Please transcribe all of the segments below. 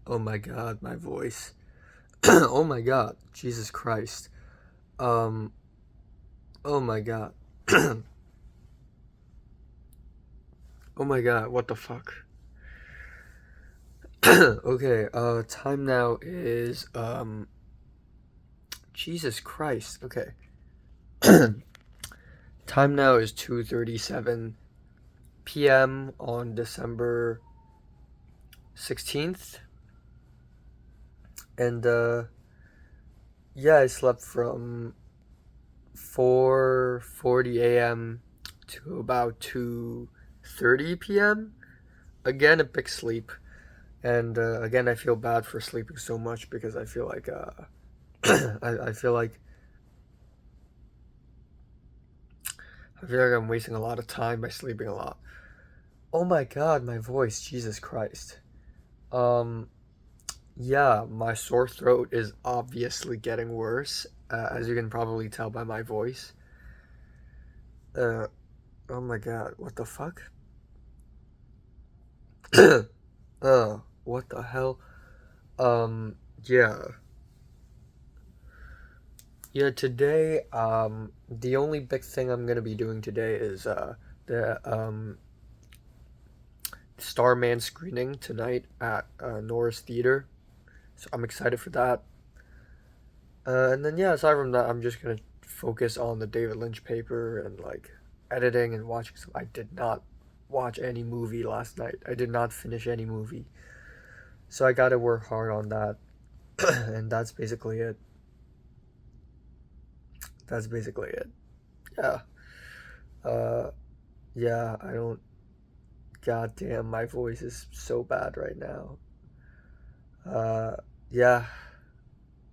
Oh my god, my voice. Oh my god, Jesus Christ. Oh my god. Oh my god, what the fuck? Okay, time now is, Jesus Christ, okay. Time now is 2:37 p.m. on December 16th. And, yeah, I slept from 4:40 a.m. to about 2:30 p.m. Again, a big sleep. And, again, I feel bad for sleeping so much because I feel like, I feel like I'm wasting a lot of time by sleeping a lot. Oh my god, my voice, Jesus Christ. Yeah, my sore throat is obviously getting worse, as you can probably tell by my voice. Oh my god, what the fuck? What the hell? Yeah. Yeah, today, the only big thing I'm gonna be doing today is, the, Starman screening tonight at, Norris Theater. So I'm excited for that. And then, yeah, aside from that, I'm just gonna focus on the David Lynch paper and, like, editing and watching some. I did not watch any movie last night. I did not finish any movie. So I gotta work hard on that. And that's basically it. That's basically it. Yeah. Yeah, I don't. God damn, my voice is so bad right now. Yeah.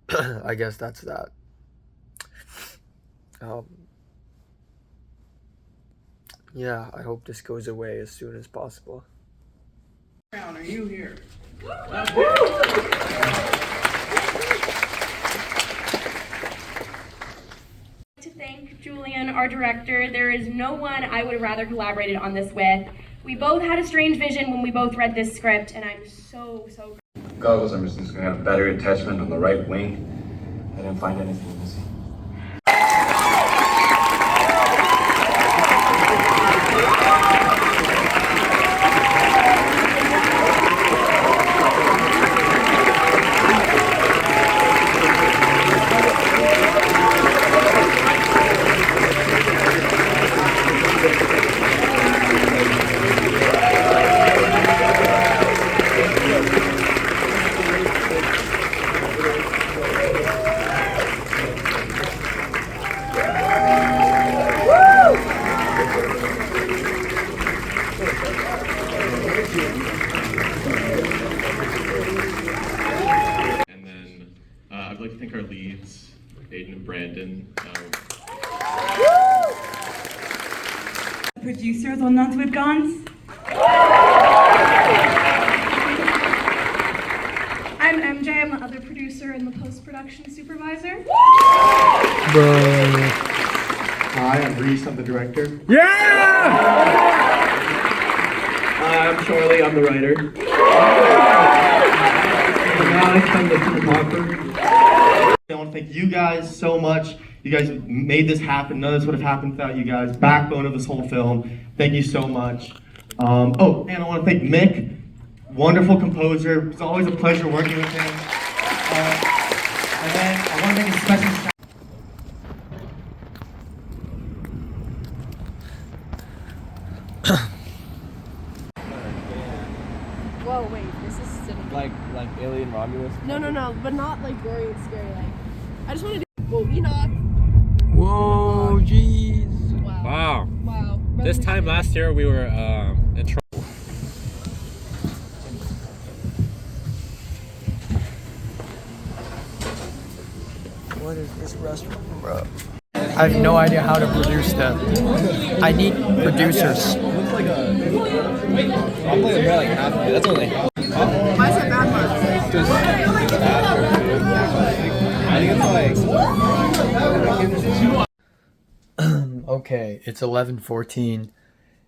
I guess that's that. Yeah, I hope this goes away as soon as possible. Are you here? To thank Julian, our director. There is no one I would have rather collaborated on this with. We both had a strange vision when we both read this script, and I'm so Goggles, I'm just gonna have a battery attachment on the right wing. I didn't find anything missing. I'd like to thank our leads, Aiden and Brandon. Producers on Nuns with Guns. I'm MJ, I'm the other producer and the post-production supervisor. Hi, I'm Reese, I'm the director. Yeah! Hi, I'm Charlie, I'm the writer. Guys, I'm the cinematographer. I want to thank you guys so much. You guys made this happen. None of this would have happened without you guys. Backbone of this whole film. Thank you so much. Oh, and I want to thank Mick, wonderful composer. It's always a pleasure working with him. And then I want to make a special shout. Whoa, wait, this is cinema. Like Alien Romulus? No, but not like gory and scary. Like, I just want to do. Whoa, Enoch. Whoa, jeez. Wow. This time last year we were in trouble. What is this restaurant, bro? I have no idea how to produce them. I need producers. Looks like a. I'm playing about like half of it. That's only. Why is it bad marks? I think it's like. Okay, it's 11:14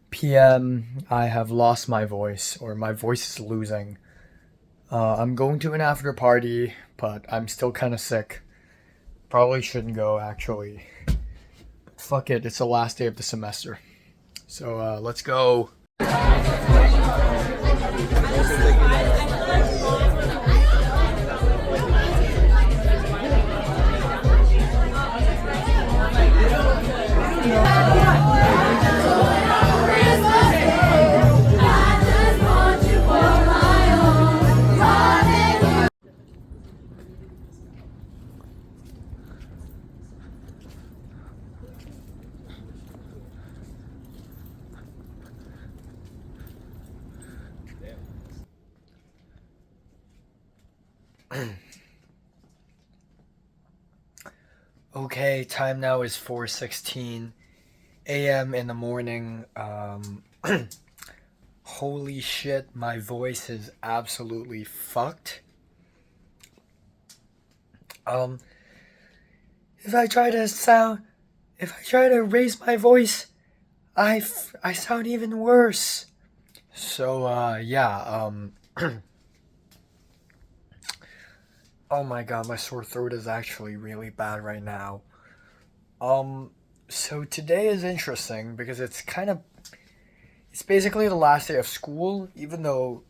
p.m. I have lost my voice, or my voice is losing. I'm going to an after party, but I'm still kind of sick. Probably shouldn't go, actually. Fuck it, it's the last day of the semester. So let's go. Okay, time now is 4:16 a.m. in the morning. Holy shit, my voice is absolutely fucked. If I try to raise my voice, I sound even worse. So, yeah, oh my god, my sore throat is actually really bad right now. So today is interesting because it's basically the last day of school, even though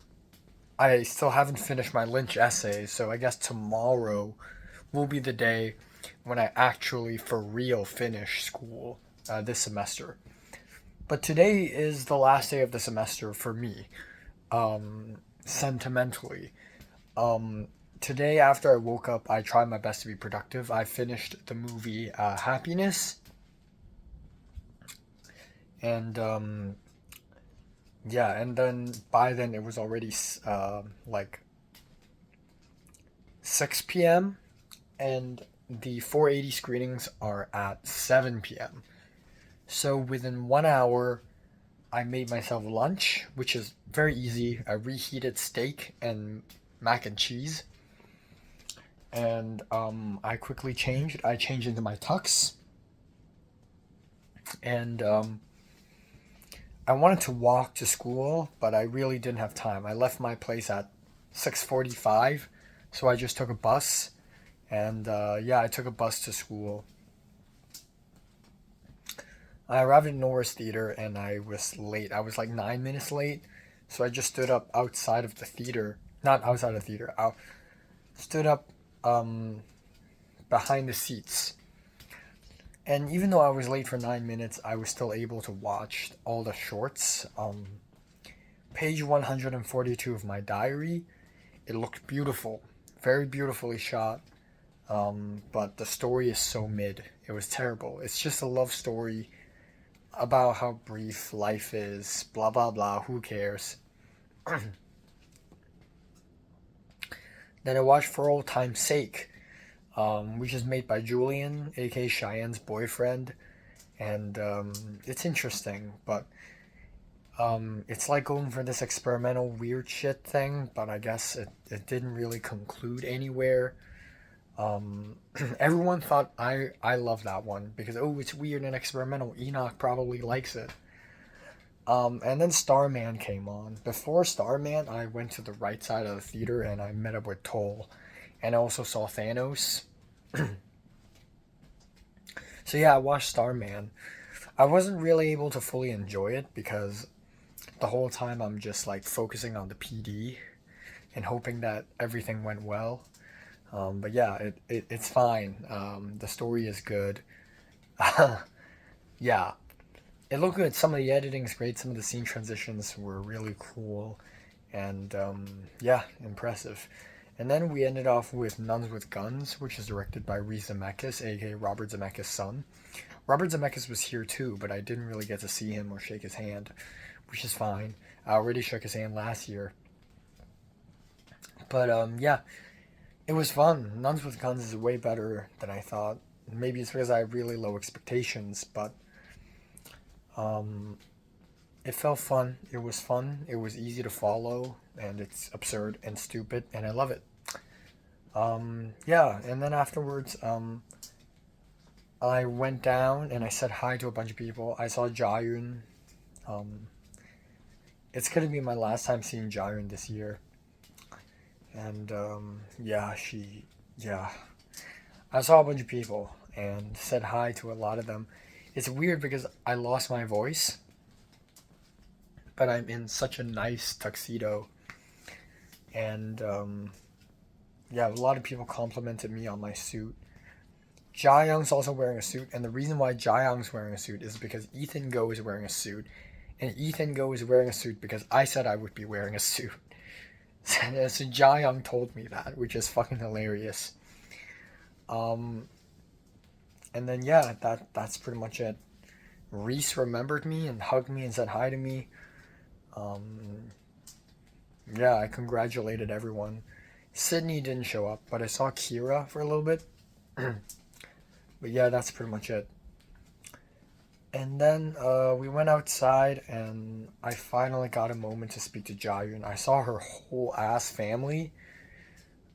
I still haven't finished my Lynch essay, so I guess tomorrow will be the day when I actually for real finish school this semester. But today is the last day of the semester for me, sentimentally. Today, after I woke up, I tried my best to be productive. I finished the movie Happiness. And, yeah, and then by then it was already like 6 p.m. and the 480 screenings are at 7 p.m. So within 1 hour, I made myself lunch, which is very easy. A reheated steak and mac and cheese. And I quickly changed. I changed into my tux. And I wanted to walk to school, but I really didn't have time. I left my place at 6:45, so I just took a bus. And yeah, I took a bus to school. I arrived at Norris Theater and I was late. I was like 9 minutes late, so I just stood up outside of the theater. Not outside of the theater. I stood up behind the seats. And even though I was late for 9 minutes, I was still able to watch all the shorts. Page 142 of my diary. It looked beautiful. Very beautifully shot. But the story is so mid. It was terrible. It's just a love story about how brief life is. Blah, blah, blah. Who cares? Then I watched For Old Time's Sake, which is made by Julian, aka Cheyenne's boyfriend, and it's interesting, but it's like going for this experimental weird shit thing, but I guess it didn't really conclude anywhere. Everyone thought I love that one because, oh, it's weird and experimental. Enoch probably likes it. And then Starman came on. Before Starman, I went to the right side of the theater and I met up with Toll. And I also saw Thanos. So yeah, I watched Starman. I wasn't really able to fully enjoy it because the whole time I'm just like focusing on the PD and hoping that everything went well. But yeah, it's fine. The story is good. Yeah. It looked good. Some of the editing is great. Some of the scene transitions were really cool. And yeah, impressive. And then we ended off with Nuns with Guns, which is directed by Reese Zemeckis, aka Robert Zemeckis' son. Robert Zemeckis was here too, but I didn't really get to see him or shake his hand, which is fine. I already shook his hand last year. But yeah, it was fun. Nuns with Guns is way better than I thought. Maybe it's because I have really low expectations, but it felt fun. It was fun. It was easy to follow, and it's absurd and stupid, and I love it. Yeah, and then afterwards, I went down and I said hi to a bunch of people. I saw Jayun. It's gonna be my last time seeing Jayun this year. And yeah, I saw a bunch of people and said hi to a lot of them. It's weird because I lost my voice, but I'm in such a nice tuxedo. And yeah, a lot of people complimented me on my suit. Jaeyoung's also wearing a suit, and the reason why Jaeyoung's wearing a suit is because Ethan Go is wearing a suit, and Ethan Go is wearing a suit because I said I would be wearing a suit. So Jaeyoung told me that, which is fucking hilarious. And then yeah, that's pretty much it. Reese remembered me and hugged me and said hi to me. Yeah, I congratulated everyone. Sydney didn't show up, but I saw Kira for a little bit. But yeah, that's pretty much it. And then we went outside, and I finally got a moment to speak to Jayun. I saw her whole ass family.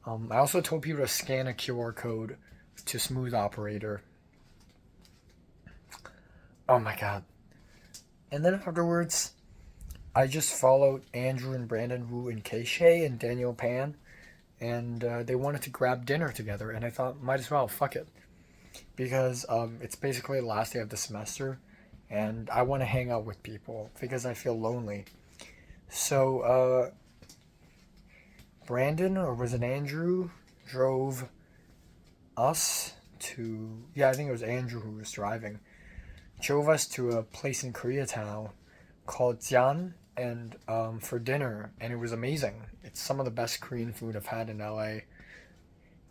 I also told people to scan a QR code to Smooth Operator. Oh my god. And then afterwards, I just followed Andrew and Brandon Wu and Keishae and Daniel Pan, and they wanted to grab dinner together, and I thought, might as well, fuck it. Because it's basically the last day of the semester, and I want to hang out with people because I feel lonely. So Brandon, or was it Andrew, drove us to, yeah, I think it was Andrew who was driving, drove us to a place in Koreatown called Jian, and for dinner, and it was amazing. It's some of the best Korean food I've had in LA.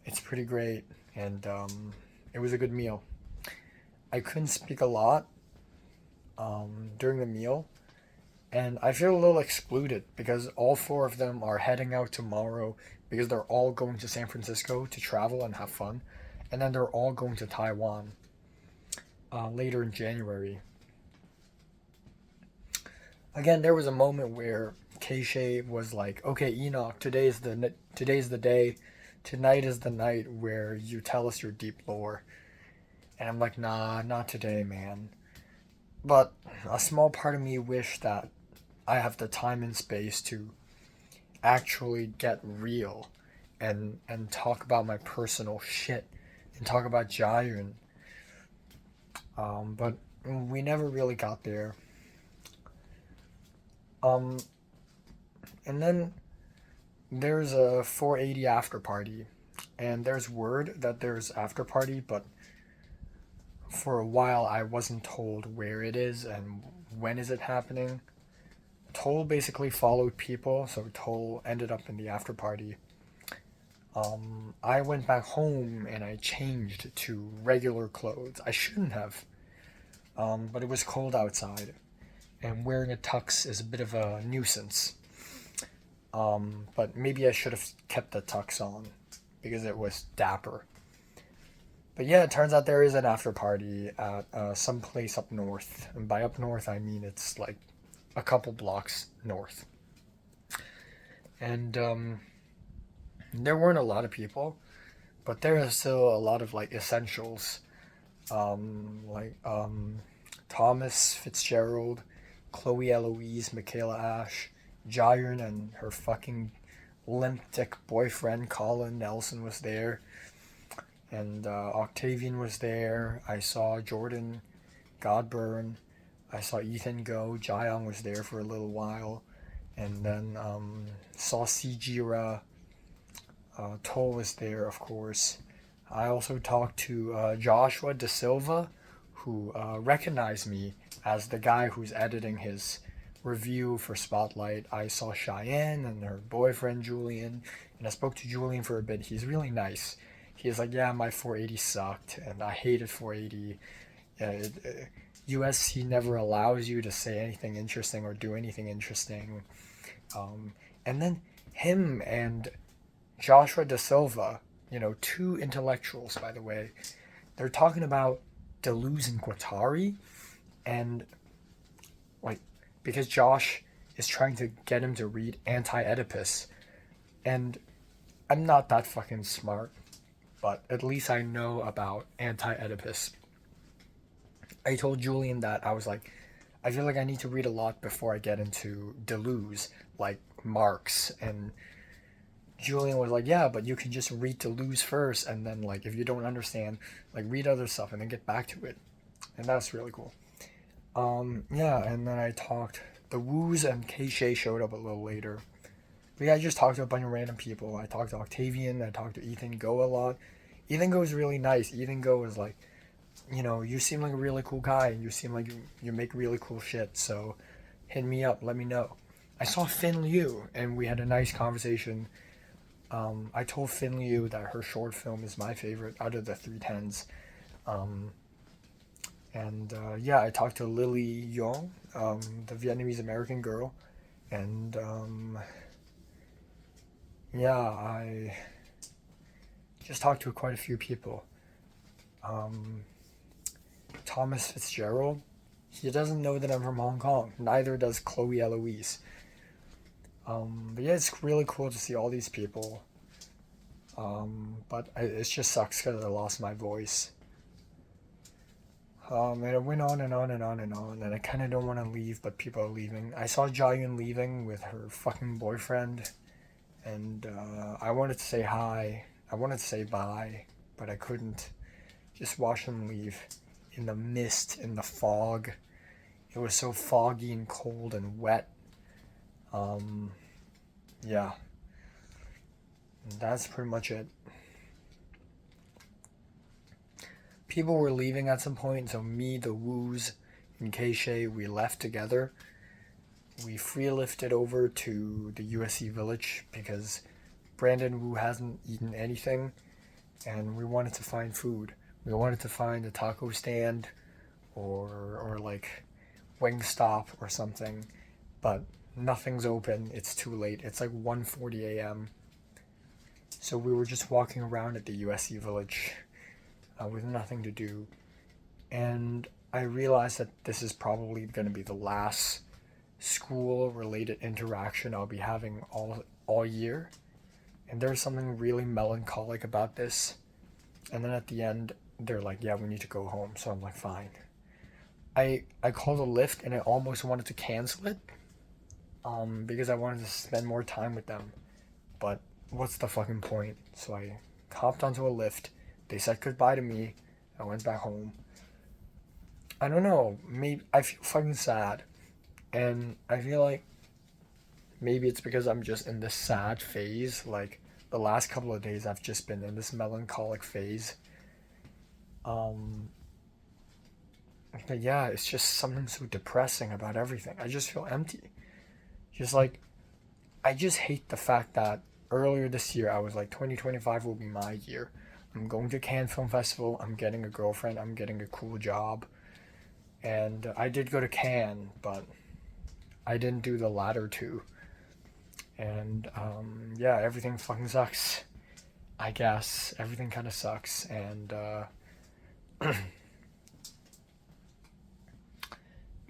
It's pretty great, and it was a good meal. I couldn't speak a lot during the meal, and I feel a little excluded because all four of them are heading out tomorrow because they're all going to San Francisco to travel and have fun, and then they're all going to Taiwan later in January. Again, there was a moment where Keishae was like, "Okay, Enoch, today's the day. Tonight is the night where you tell us your deep lore." And I'm like, "Nah, not today, man." But a small part of me wished that I have the time and space to actually get real and talk about my personal shit and talk about Jayun. But we never really got there. And then there's a 480 after party, and there's word that there's after party, but for a while I wasn't told where it is and when is it happening. Toll basically followed people, so Toll ended up in the after party. I went back home and I changed to regular clothes. I shouldn't have, but it was cold outside, and wearing a tux is a bit of a nuisance. But maybe I should have kept the tux on because it was dapper. But yeah, it turns out there is an after party at some place up north. And by up north, I mean it's like a couple blocks north. And there weren't a lot of people, but there is still a lot of like essentials. Thomas Fitzgerald, Chloe Eloise, Michaela Ash, Jayun and her fucking limp dick boyfriend Colin Nelson was there, and Octavian was there. I saw Jordan Godburn. I saw Ethan Go. Jaeyoung was there for a little while, and then saw Sijira. Toll was there, of course. I also talked to Joshua De Silva, who recognized me as the guy who's editing his review for Spotlight. I saw Cheyenne and her boyfriend Julian, and I spoke to Julian for a bit. He's really nice. He's like, yeah, my 480 sucked, and I hated 480. USC never allows you to say anything interesting or do anything interesting. And then him and Joshua De Silva, two intellectuals, by the way, they're talking about Deleuze and Guattari, and because Josh is trying to get him to read Anti-Oedipus, and I'm not that fucking smart, but at least I know about Anti-Oedipus. I told Julian that I was like, I feel like I need to read a lot before I get into Deleuze, like Marx and Julian was like, yeah, but you can just read to lose first, and then like if you don't understand, like read other stuff and then get back to it, and that's really cool. Yeah, and then I talked. The Woos and K-Shay showed up a little later. But yeah, I just talked to a bunch of random people. I talked to Octavian. I talked to Ethan Go a lot. Ethan Go is really nice. Ethan Go is like, you seem like a really cool guy, and you seem like you make really cool shit. So hit me up. Let me know. I saw Finn Liu, and we had a nice conversation. I told Finn Liu that her short film is my favorite out of the 310s. Yeah, I talked to Lily Yong, the Vietnamese American girl, and yeah, I just talked to quite a few people. Thomas Fitzgerald, he doesn't know that I'm from Hong Kong. Neither does Chloe Eloise. But yeah, it's really cool to see all these people. But it just sucks because I lost my voice. And it went on and on and on and on, and I kind of don't want to leave, but people are leaving. I saw Jiayun leaving with her fucking boyfriend, and I wanted to say hi. I wanted to say bye, but I couldn't. Just watch them leave in the mist, in the fog. It was so foggy and cold and wet. Yeah. That's pretty much it. People were leaving at some point, so me, the Woos, and K-Shay, we left together. We free lifted over to the USC Village because Brandon Wu hasn't eaten anything, and we wanted to find food. We wanted to find a taco stand or like Wingstop or something, but nothing's open. It's too late. It's like 1:40 a.m. So we were just walking around at the USC Village with nothing to do. And I realized that this is probably going to be the last school-related interaction I'll be having all year. And there's something really melancholic about this. And then at the end, they're like, yeah, we need to go home. So I'm like, fine. I called a Lyft and I almost wanted to cancel it because I wanted to spend more time with them. But what's the fucking point? So I hopped onto a Lyft. They said goodbye to me. I went back home. I don't know. Maybe I feel fucking sad. And I feel like maybe it's because I'm just in this sad phase. Like the last couple of days I've just been in this melancholic phase. But yeah, it's just something so depressing about everything. I just feel empty. Just like, I just hate the fact that earlier this year I was like, 2025 will be my year. I'm going to Cannes Film Festival. I'm getting a girlfriend. I'm getting a cool job. And I did go to Cannes, but I didn't do the latter two. And yeah, everything fucking sucks. I guess everything kind of sucks. And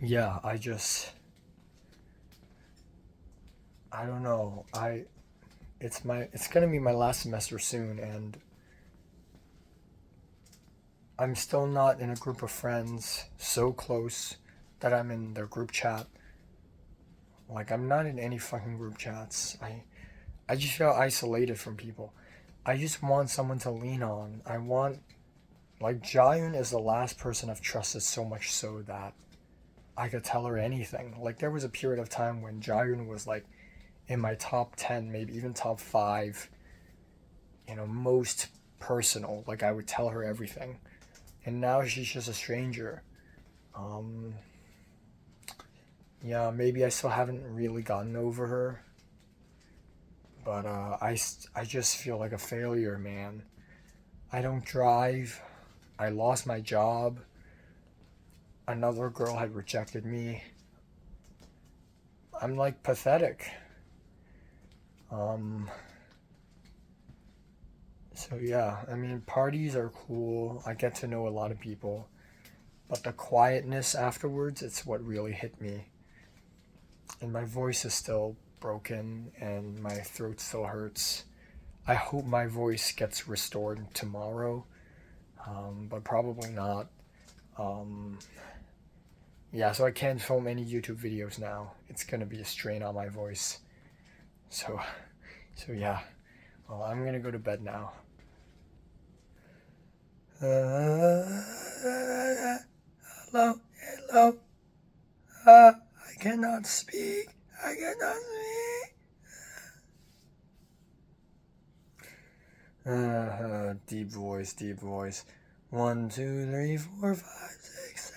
yeah, I don't know. It's gonna be my last semester soon, and I'm still not in a group of friends so close that I'm in their group chat. Like, I'm not in any fucking group chats. I just feel isolated from people. I just want someone to lean on. Like, Jiayun is the last person I've trusted so much so that I could tell her anything. Like, there was a period of time when Jiayun was, like, in my top 10, maybe even top 5, most personal. Like, I would tell her everything. And now she's just a stranger. Yeah, maybe I still haven't really gotten over her. But I just feel like a failure, man. I don't drive. I lost my job. Another girl had rejected me. I'm like pathetic. So yeah, I mean, parties are cool. I get to know a lot of people. But the quietness afterwards, it's what really hit me. And my voice is still broken and my throat still hurts. I hope my voice gets restored tomorrow, but probably not. Yeah, so I can't film any YouTube videos now. It's gonna be a strain on my voice. So yeah. Well, I'm gonna go to bed now. Hello, hello. I cannot speak. I cannot speak. Deep voice, deep voice. 1, 2, 3, 4, 5, 6,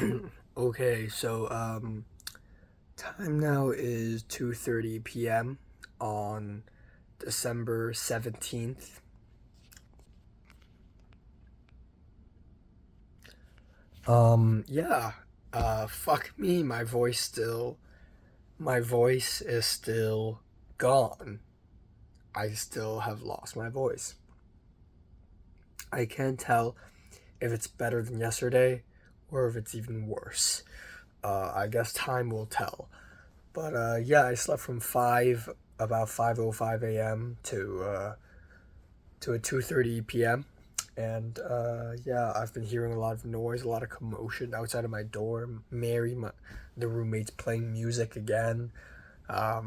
7. Okay, so time now is 2:30 p.m. on December 17th. Yeah. Fuck me, my voice is still gone. I still have lost my voice. I can't tell if it's better than yesterday or if it's even worse. I guess time will tell. But yeah, I slept from about 5:05 a.m. to a 2:30 p.m. And yeah, I've been hearing a lot of noise, a lot of commotion outside of my dorm. The roommate's playing music again. I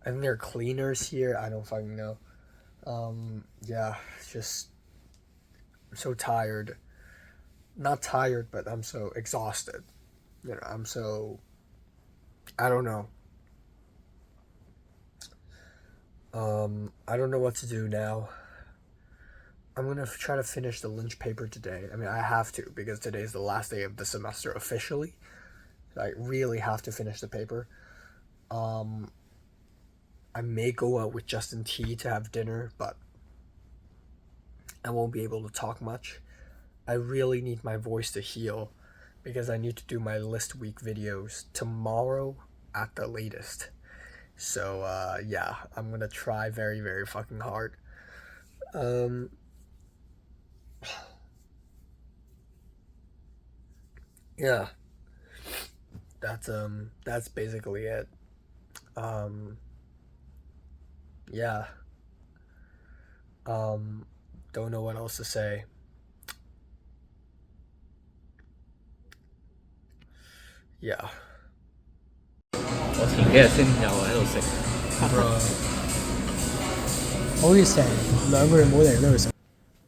think there are cleaners here. I don't fucking know. Yeah, just I'm so tired. Not tired, but I'm so exhausted. I don't know. I don't know what to do now. I'm gonna try to finish the Lynch paper today. I mean, I have to because today is the last day of the semester officially. So I really have to finish the paper. I may go out with Justin T to have dinner, but I won't be able to talk much. I really need my voice to heal because I need to do my list week videos tomorrow at the latest. So yeah, I'm gonna try very, very fucking hard. Yeah, that's basically it. Yeah. Don't know what else to say. Yeah. 我前幾日先又喺度食。好似成2個月冇嚟呢度食。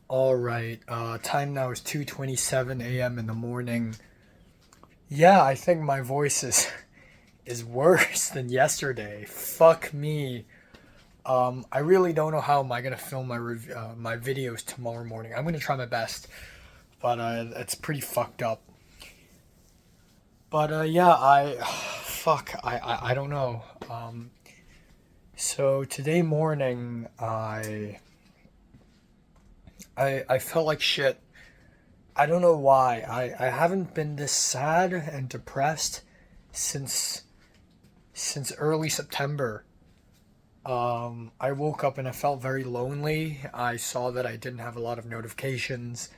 All right. Time now is 2:27 a.m. in the morning. Yeah, I think my voice is worse than yesterday. Fuck me. I really don't know how am I gonna film my videos tomorrow morning. I'm gonna try my best, but it's pretty fucked up. But yeah, I don't know. So today morning, I felt like shit. I don't know why. I haven't been this sad and depressed since early September. I woke up and I felt very lonely. I saw that I didn't have a lot of notifications,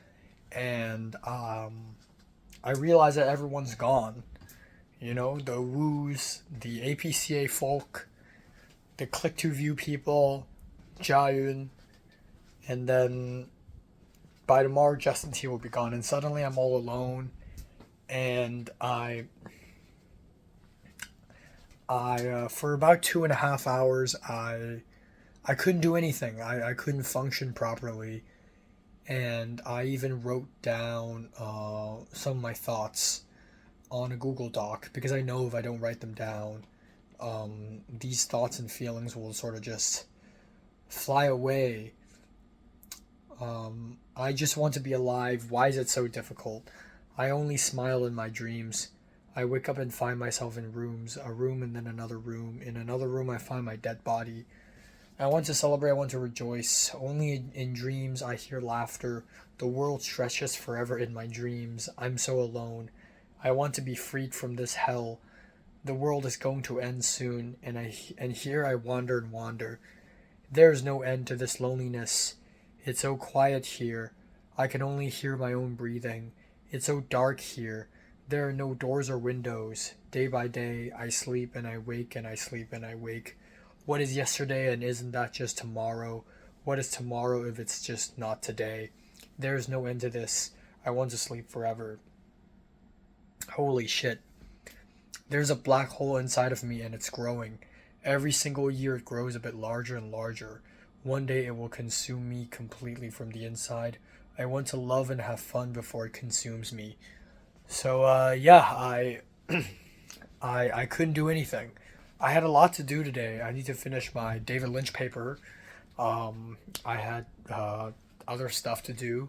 and I realized that everyone's gone. You know, the Woos, the APCA folk, the Click2View people, Jayun, and then by tomorrow Justin T will be gone, and suddenly I'm all alone, and I for about 2.5 hours I couldn't do anything. I couldn't function properly, and I even wrote down some of my thoughts on a Google Doc because I know if I don't write them down, these thoughts and feelings will sort of just fly away. I just want to be alive. Why is it so difficult? I only smile in my dreams. I wake up and find myself in rooms, a room and then another room. In another room I find my dead body. I want to celebrate, I want to rejoice. Only in dreams I hear laughter. The world stretches forever in my dreams. I'm so alone. I want to be freed from this hell. The world is going to end soon, and here I wander and wander. There's no end to this loneliness. It's so quiet here. I can only hear my own breathing. It's so dark here. There are no doors or windows. Day by day, I sleep and I wake and I sleep and I wake. What is yesterday and isn't that just tomorrow? What is tomorrow if it's just not today? There is no end to this. I want to sleep forever. Holy shit. There's a black hole inside of me and it's growing. Every single year it grows a bit larger and larger. One day it will consume me completely from the inside. I want to love and have fun before it consumes me. So yeah, I couldn't do anything. I had a lot to do today. I need to finish my David Lynch paper. I had other stuff to do,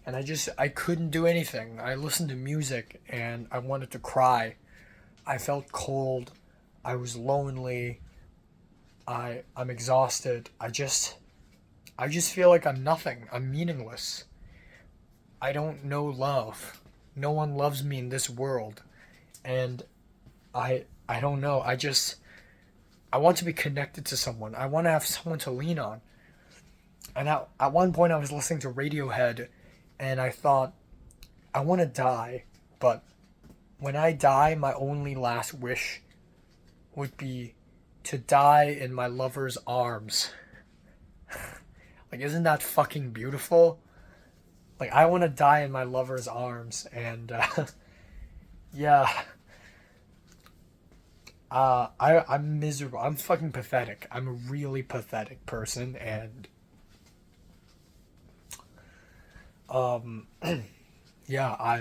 and I couldn't do anything. I listened to music and I wanted to cry. I felt cold. I was lonely. I'm exhausted. I just feel like I'm nothing. I'm meaningless. I don't know love. No one loves me in this world. And I don't know. I want to be connected to someone. I want to have someone to lean on. And at one point I was listening to Radiohead and I thought, I want to die, but when I die, my only last wish would be to die in my lover's arms. Like, isn't that fucking beautiful? Like, I want to die in my lover's arms, and yeah. I'm miserable. I'm fucking pathetic. I'm a really pathetic person, and yeah, I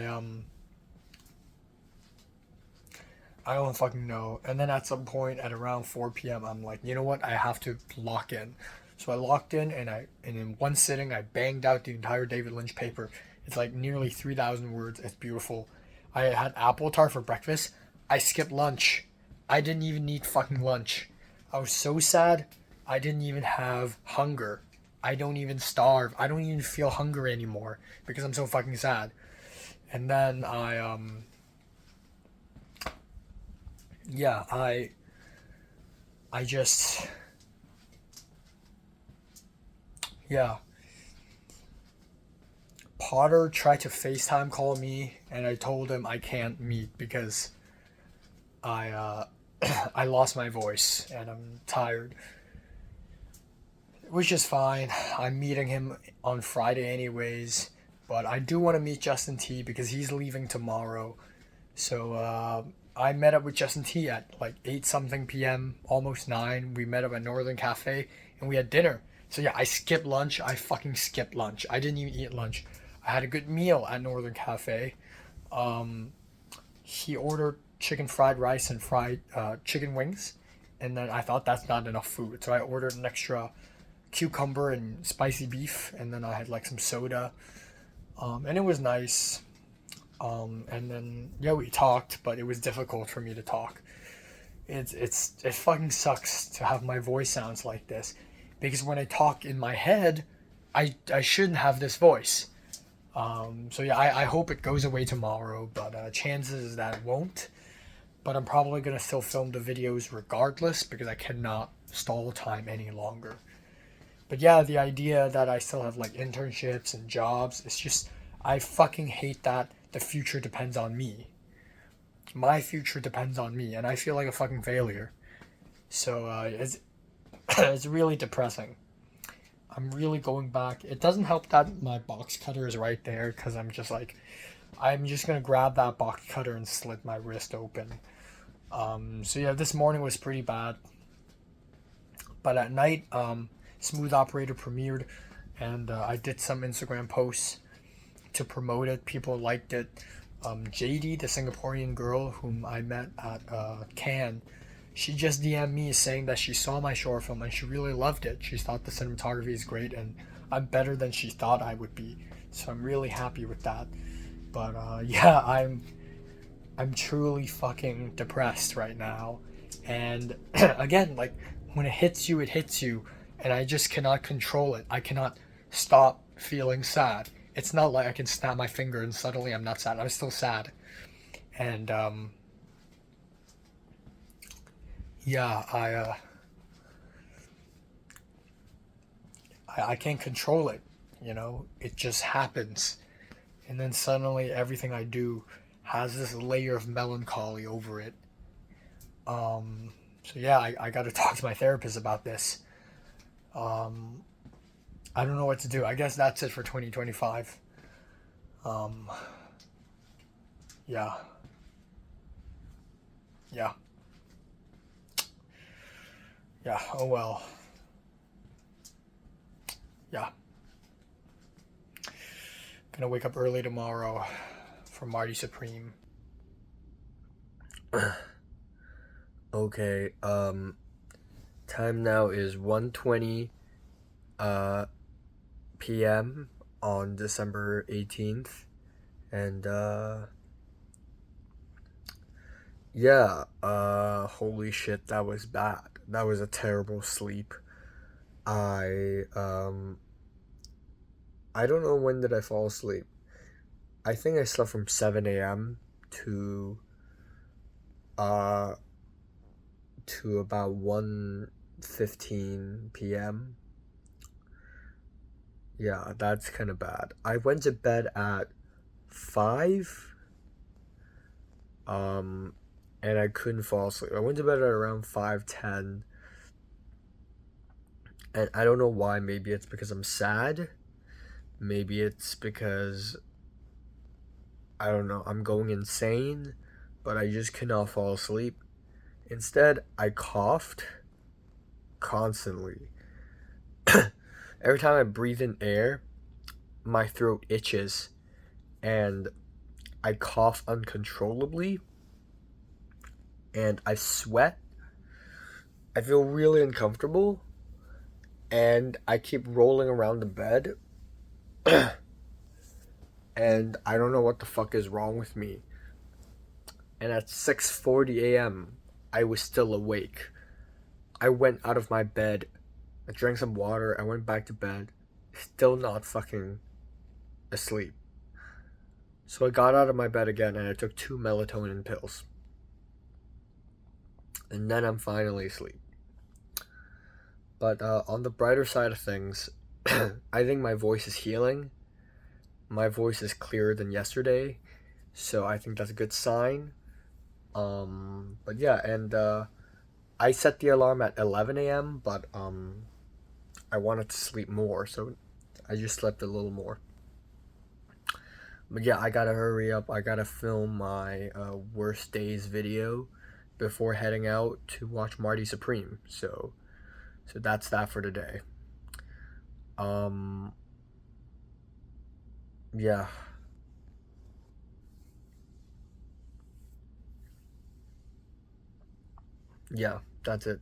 don't fucking know. And then at some point at around 4 p.m. I'm like, you know what? I have to lock in. So I locked in and in one sitting I banged out the entire David Lynch paper. It's like nearly 3,000 words. It's beautiful. I had apple tart for breakfast. I skipped lunch. I didn't even need fucking lunch. I was so sad. I didn't even have hunger. I don't even starve. I don't even feel hunger anymore because I'm so fucking sad. And then yeah, I just, yeah. Potter tried to FaceTime call me and I told him I can't meet because I I lost my voice and I'm tired. Which is fine. I'm meeting him on Friday anyways, but I do want to meet Justin T because he's leaving tomorrow. So I met up with Justin T at like 8 something p.m., almost 9. We met up at Northern Cafe and we had dinner. So yeah, I skipped lunch. I fucking skipped lunch. I didn't even eat lunch. I had a good meal at Northern Cafe. He ordered chicken fried rice and fried chicken wings. And then I thought that's not enough food. So I ordered an extra cucumber and spicy beef. And then I had like some soda. And it was nice. And then yeah, we talked, but it was difficult for me to talk. It fucking sucks to have my voice sounds like this, because when I talk in my head, I shouldn't have this voice. So yeah, I hope it goes away tomorrow, but chances is that it won't. But I'm probably gonna still film the videos regardless because I cannot stall time any longer. But yeah, the idea that I still have like internships and jobs, it's just, I fucking hate that the future depends on me. My future depends on me, and I feel like a fucking failure. So it's really depressing. I'm really going back. It doesn't help that my box cutter is right there, because I'm just gonna grab that box cutter and slit my wrist open. So yeah, this morning was pretty bad. But at night, Smooth Operator premiered, and I did some Instagram posts to promote it. People liked it. JD, the Singaporean girl whom I met at Cannes, she just DM'd me saying that she saw my short film and she really loved it. She thought the cinematography is great and I'm better than she thought I would be. So I'm really happy with that. But yeah, I'm truly fucking depressed right now. And again, like, when it hits you, and I just cannot control it. I cannot stop feeling sad. It's not like I can snap my finger and suddenly I'm not sad. I'm still sad. And yeah, I can't control it, you know? It just happens. And then suddenly everything I do has this layer of melancholy over it. So yeah, I gotta talk to my therapist about this. I don't know what to do. I guess that's it for 2025. Yeah. yeah. Yeah, oh well. Yeah. Gonna wake up early tomorrow for Marty Supreme. Okay, time now is 1:20 p.m. on December 18th. And yeah, holy shit, that was bad. That was a terrible sleep. I don't know when did I fall asleep. I think I slept from 7 a.m. uh to about 1:15 p.m. Yeah, that's kind of bad. I went to bed at 5 and I couldn't fall asleep. I went to bed at around 5:10, and I don't know why. Maybe it's because I'm sad. Maybe it's because I don't know, I'm going insane, but I just could not fall asleep. Instead, I coughed constantly. Every time I breathe in air, my throat itches and I cough uncontrollably and I sweat. I feel really uncomfortable and I keep rolling around the bed and I don't know what the fuck is wrong with me. And at 6:40 a.m., I was still awake. I went out of my bed, I drank some water, I went back to bed, still not fucking asleep. So I got out of my bed again and I took 2 melatonin pills. And then I'm finally asleep. But on the brighter side of things, I think my voice is healing. My voice is clearer than yesterday, so I think that's a good sign. But yeah, and I set the alarm at 11 a.m., but I wanted to sleep more, so I just slept a little more. But yeah, I gotta hurry up. I gotta film my worst days video before heading out to watch Marty Supreme. So that's that for today. Yeah. Yeah, that's it.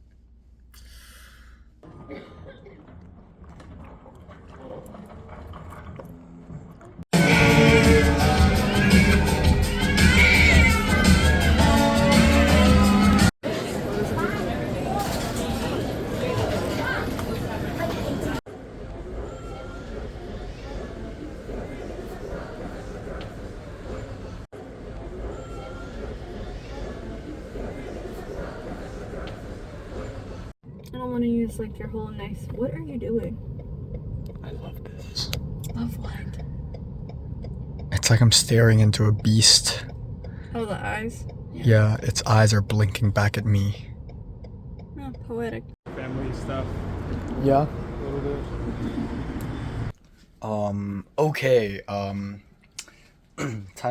I don't want to use like your whole nice. What are you doing? I love this. Love what? It's like I'm staring into a beast. Oh, the eyes. Yeah, its eyes are blinking back at me. Oh, poetic. Family stuff. Yeah. A little bit. Okay, time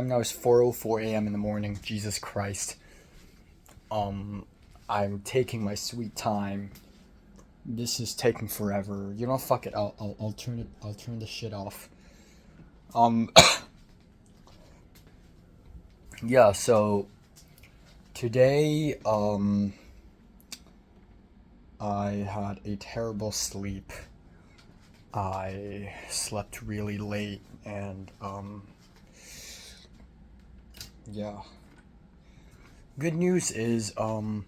now is 4:04 a.m. in the morning. Jesus Christ. I'm taking my sweet time. This is taking forever. You know, fuck it. I'll turn the shit off. Yeah, so today, I had a terrible sleep. I slept really late and, yeah. Good news is, I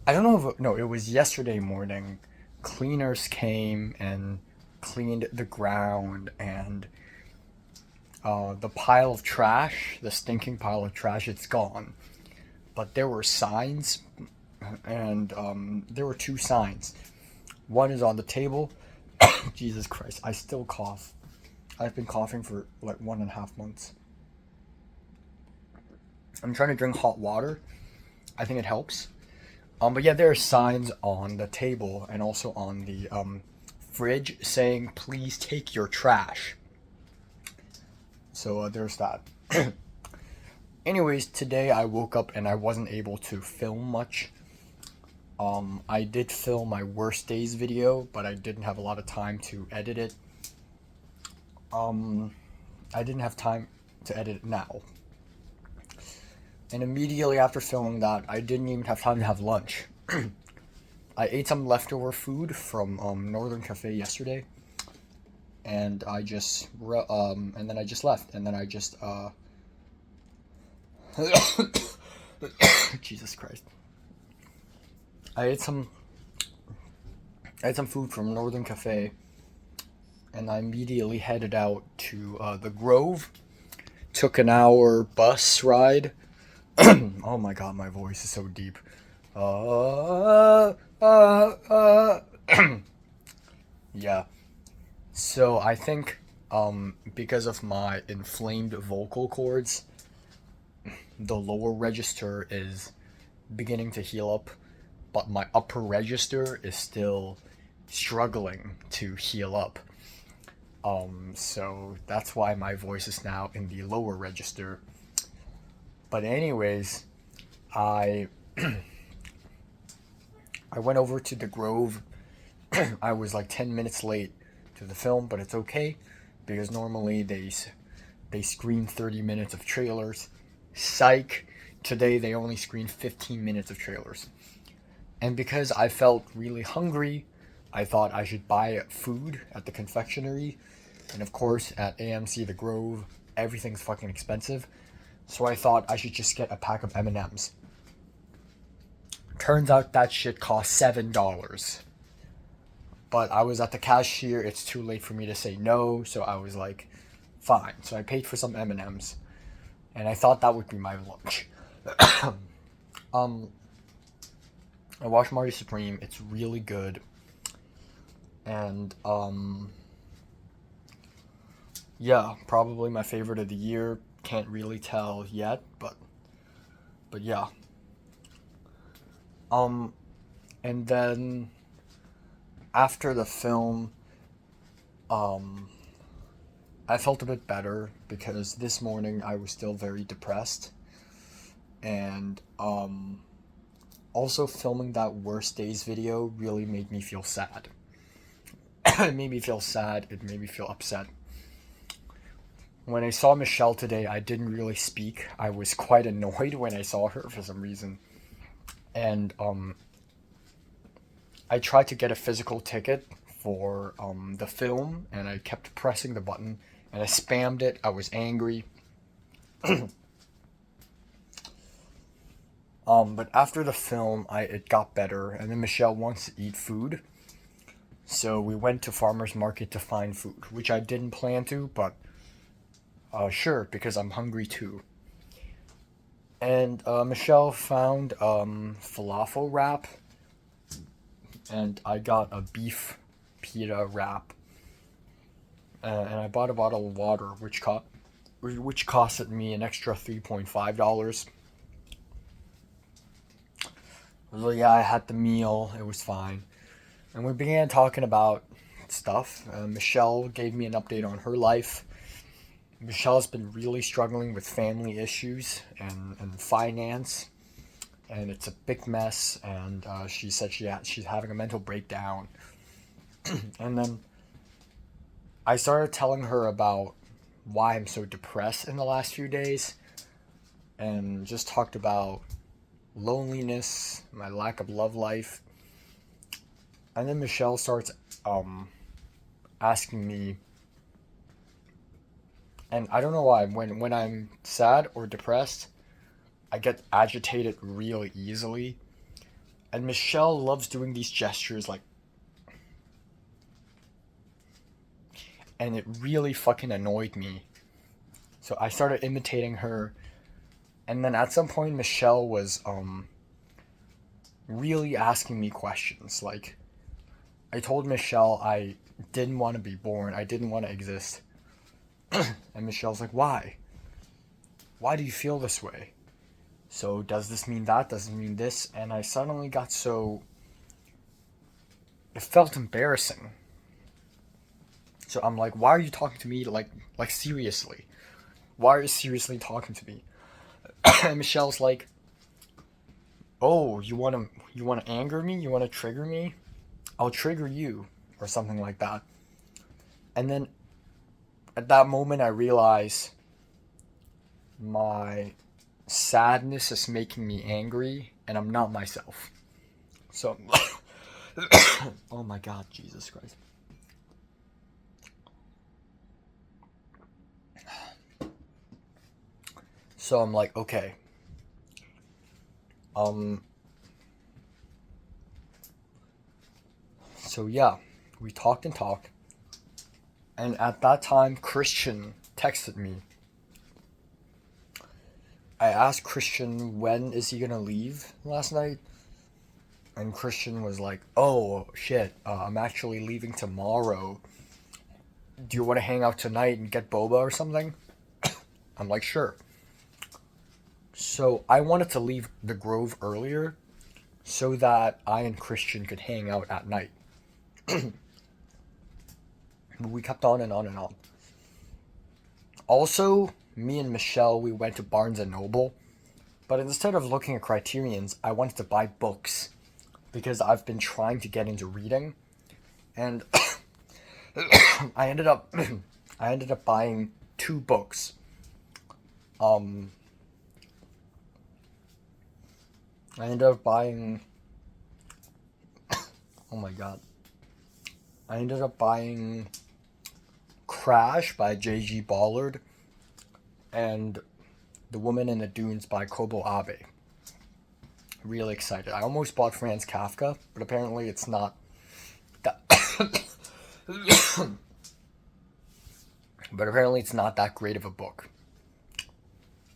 don't know if, no, it was yesterday morning. Cleaners came and cleaned the ground and, the pile of trash, the stinking pile of trash, it's gone. But there were signs, and, there were 2 signs. One is on the table. Jesus Christ, I still cough. I've been coughing for like 1.5 months. I'm trying to drink hot water. I think it helps. But yeah, there are signs on the table and also on the fridge saying, please take your trash. So there's that. anyways, today I woke up and I wasn't able to film much. I did film my worst days video, but I didn't have a lot of time to edit it. I didn't have time to edit it now. And immediately after filming that, I didn't even have time to have lunch. I ate some leftover food from Northern Cafe yesterday, and I just and then I just left, and then I just Jesus Christ. I ate some food from Northern Cafe, and I immediately headed out to the Grove. Took an hour bus ride. Oh my god, my voice is so deep. Yeah. So I think because of my inflamed vocal cords, the lower register is beginning to heal up, but my upper register is still struggling to heal up. So that's why my voice is now in the lower register. But anyways, I went over to the Grove. I was like 10 minutes late to the film, but it's okay because normally they screen 30 minutes of trailers. Psych. Today they only screened 15 minutes of trailers. And because I felt really hungry, I thought I should buy food at the confectionery. And of course, at AMC The Grove, everything's fucking expensive. So I thought I should just get a pack of M&Ms. Turns out that shit cost $7. But I was at the cashier, it's too late for me to say no, so I was like, fine. So I paid for some M&Ms. And I thought that would be my lunch. I watched Marty Supreme, it's really good. And, yeah, probably my favorite of the year. Can't really tell yet, but yeah. And then after the film, I felt a bit better because this morning I was still very depressed. And also filming that worst days video really made me feel sad. It made me feel sad, it made me feel upset. When I saw Michelle today, I didn't really speak. I was quite annoyed when I saw her for some reason. And I tried to get a physical ticket for the film, and I kept pressing the button, and I spammed it. I was angry. But after the film, it got better, and then Michelle wants to eat food. So we went to farmer's market to find food, which I didn't plan to, but sure, because I'm hungry too. And Michelle found falafel wrap, and I got a beef pita wrap, and I bought a bottle of water, which costed me an extra $3.5. So yeah, I had the meal, it was fine. And we began talking about stuff. Michelle gave me an update on her life. Michelle's been really struggling with family issues and finance, and it's a big mess, and she said she's having a mental breakdown. And then I started telling her about why I'm so depressed in the last few days, and just talked about loneliness, my lack of love life. And then Michelle starts asking me, and I don't know why, when I'm sad or depressed, I get agitated really easily. And Michelle loves doing these gestures like, and it really fucking annoyed me. So I started imitating her. And then at some point Michelle was really asking me questions. Like, I told Michelle I didn't want to be born, I didn't want to exist. And Michelle's like, why? Why do you feel this way? So does this mean that? Does it mean this? And I suddenly got so... It felt embarrassing. So I'm like, why are you talking to me like seriously? Why are you seriously talking to me? And Michelle's like, "Oh, you wanna anger me? You wanna trigger me? I'll trigger you," or something like that. And then at that moment, I realize my sadness is making me angry, and I'm not myself. So, oh my God, Jesus Christ. So I'm like, okay. So yeah, we talked and talked. And at that time, Christian texted me. I asked Christian when is he gonna leave last night, and Christian was like, "Oh shit, I'm actually leaving tomorrow. Do you want to hang out tonight and get boba or something?" I'm like, "Sure." So I wanted to leave the Grove earlier, so that I and Christian could hang out at night. We kept on and on and on. Also, me and Michelle, we went to Barnes and Noble, but instead of looking at Criterions, I wanted to buy books because I've been trying to get into reading, and I ended up buying 2 books. I ended up buying. Oh my God. I ended up buying Crash by J.G. Ballard and The Woman in the Dunes by Kobo Abe. Really excited. I almost bought Franz Kafka, but apparently it's not that but apparently it's not that great of a book.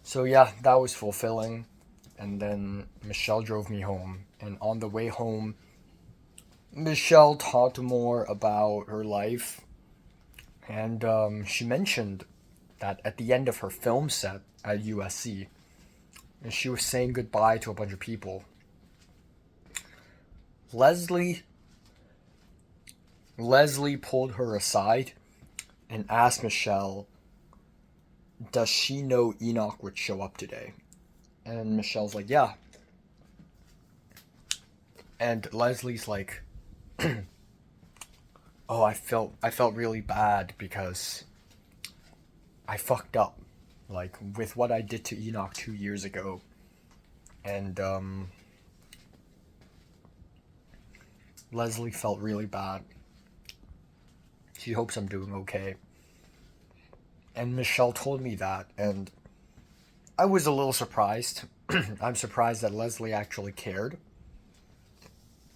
So yeah, that was fulfilling. And then Michelle drove me home, and on the way home, Michelle talked more about her life, and she mentioned that at the end of her film set at USC, and she was saying goodbye to a bunch of people. Leslie pulled her aside and asked Michelle, does she know Enoch would show up today? And Michelle's like, yeah. And Leslie's like, oh, I felt really bad because I fucked up, like, with what I did to Enoch 2 years ago. And Leslie felt really bad. She hopes I'm doing okay. And Michelle told me that, and I was a little surprised. I'm surprised that Leslie actually cared,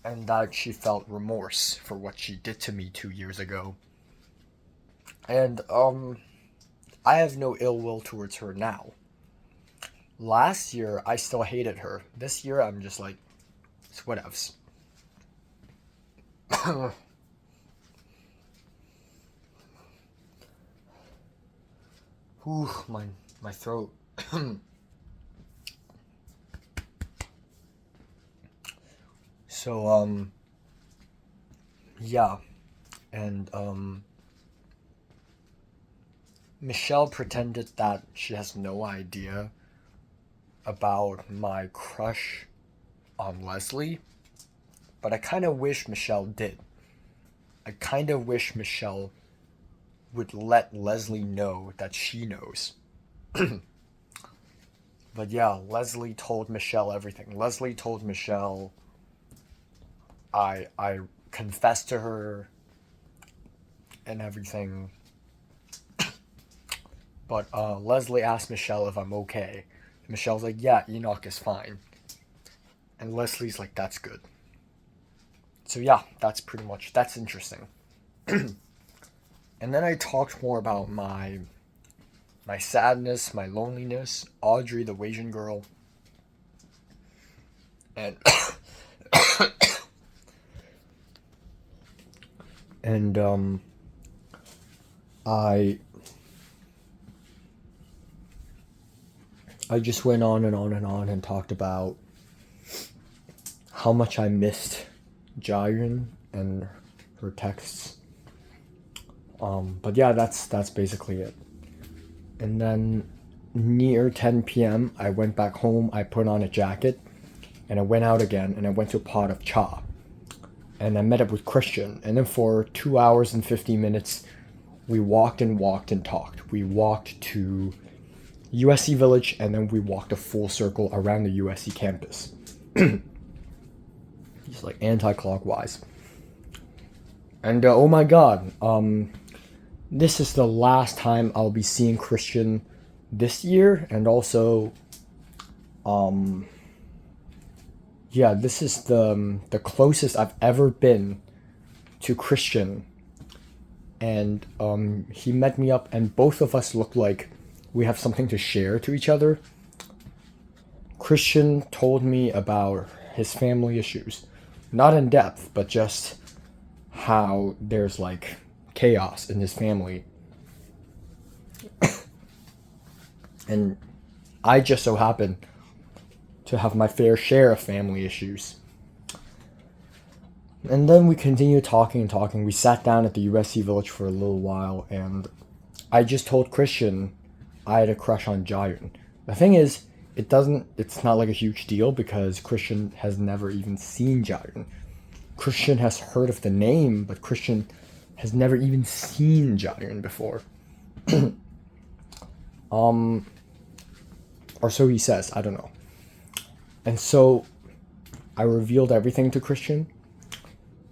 and that she felt remorse for what she did to me 2 years ago. And I have no ill will towards her now. Last year, I still hated her. This year, I'm just like, it's whatevs. Whew, my throat. So, yeah. And, Michelle pretended that she has no idea about my crush on Leslie, but I kind of wish Michelle did. I kind of wish Michelle would let Leslie know that she knows. But yeah, Leslie told Michelle everything. Leslie told Michelle I confessed to her and everything. But Leslie asked Michelle if I'm okay. And Michelle's like, yeah, Enoch is fine. And Leslie's like, that's good. So yeah, that's interesting. And then I talked more about my sadness, my loneliness, Audrey the Asian girl, and and I just went on and on and on and talked about how much I missed Jairin and her texts. But yeah, that's basically it. And then near 10 p.m., I went back home, I put on a jacket, and I went out again, and I went to a pot of cha. And I met up with Christian, and then for 2 hours and 50 minutes, we walked and walked and talked. We walked to USC Village, and then we walked a full circle around the USC campus. Just like anti-clockwise. And oh my god, this is the last time I'll be seeing Christian this year, and also, yeah, this is the closest I've ever been to Christian. And he met me up, and both of us look like we have something to share to each other. Christian told me about his family issues, not in depth, but just how there's like chaos in his family. And I just so happen to have my fair share of family issues. And then we continued talking and talking. We sat down at the USC Village for a little while, and I just told Christian I had a crush on Jayun. The thing is, it's not like a huge deal because Christian has never even seen Jayun. Christian has heard of the name, but Christian has never even seen Jayun before. Or so he says, I don't know. And so I revealed everything to Christian,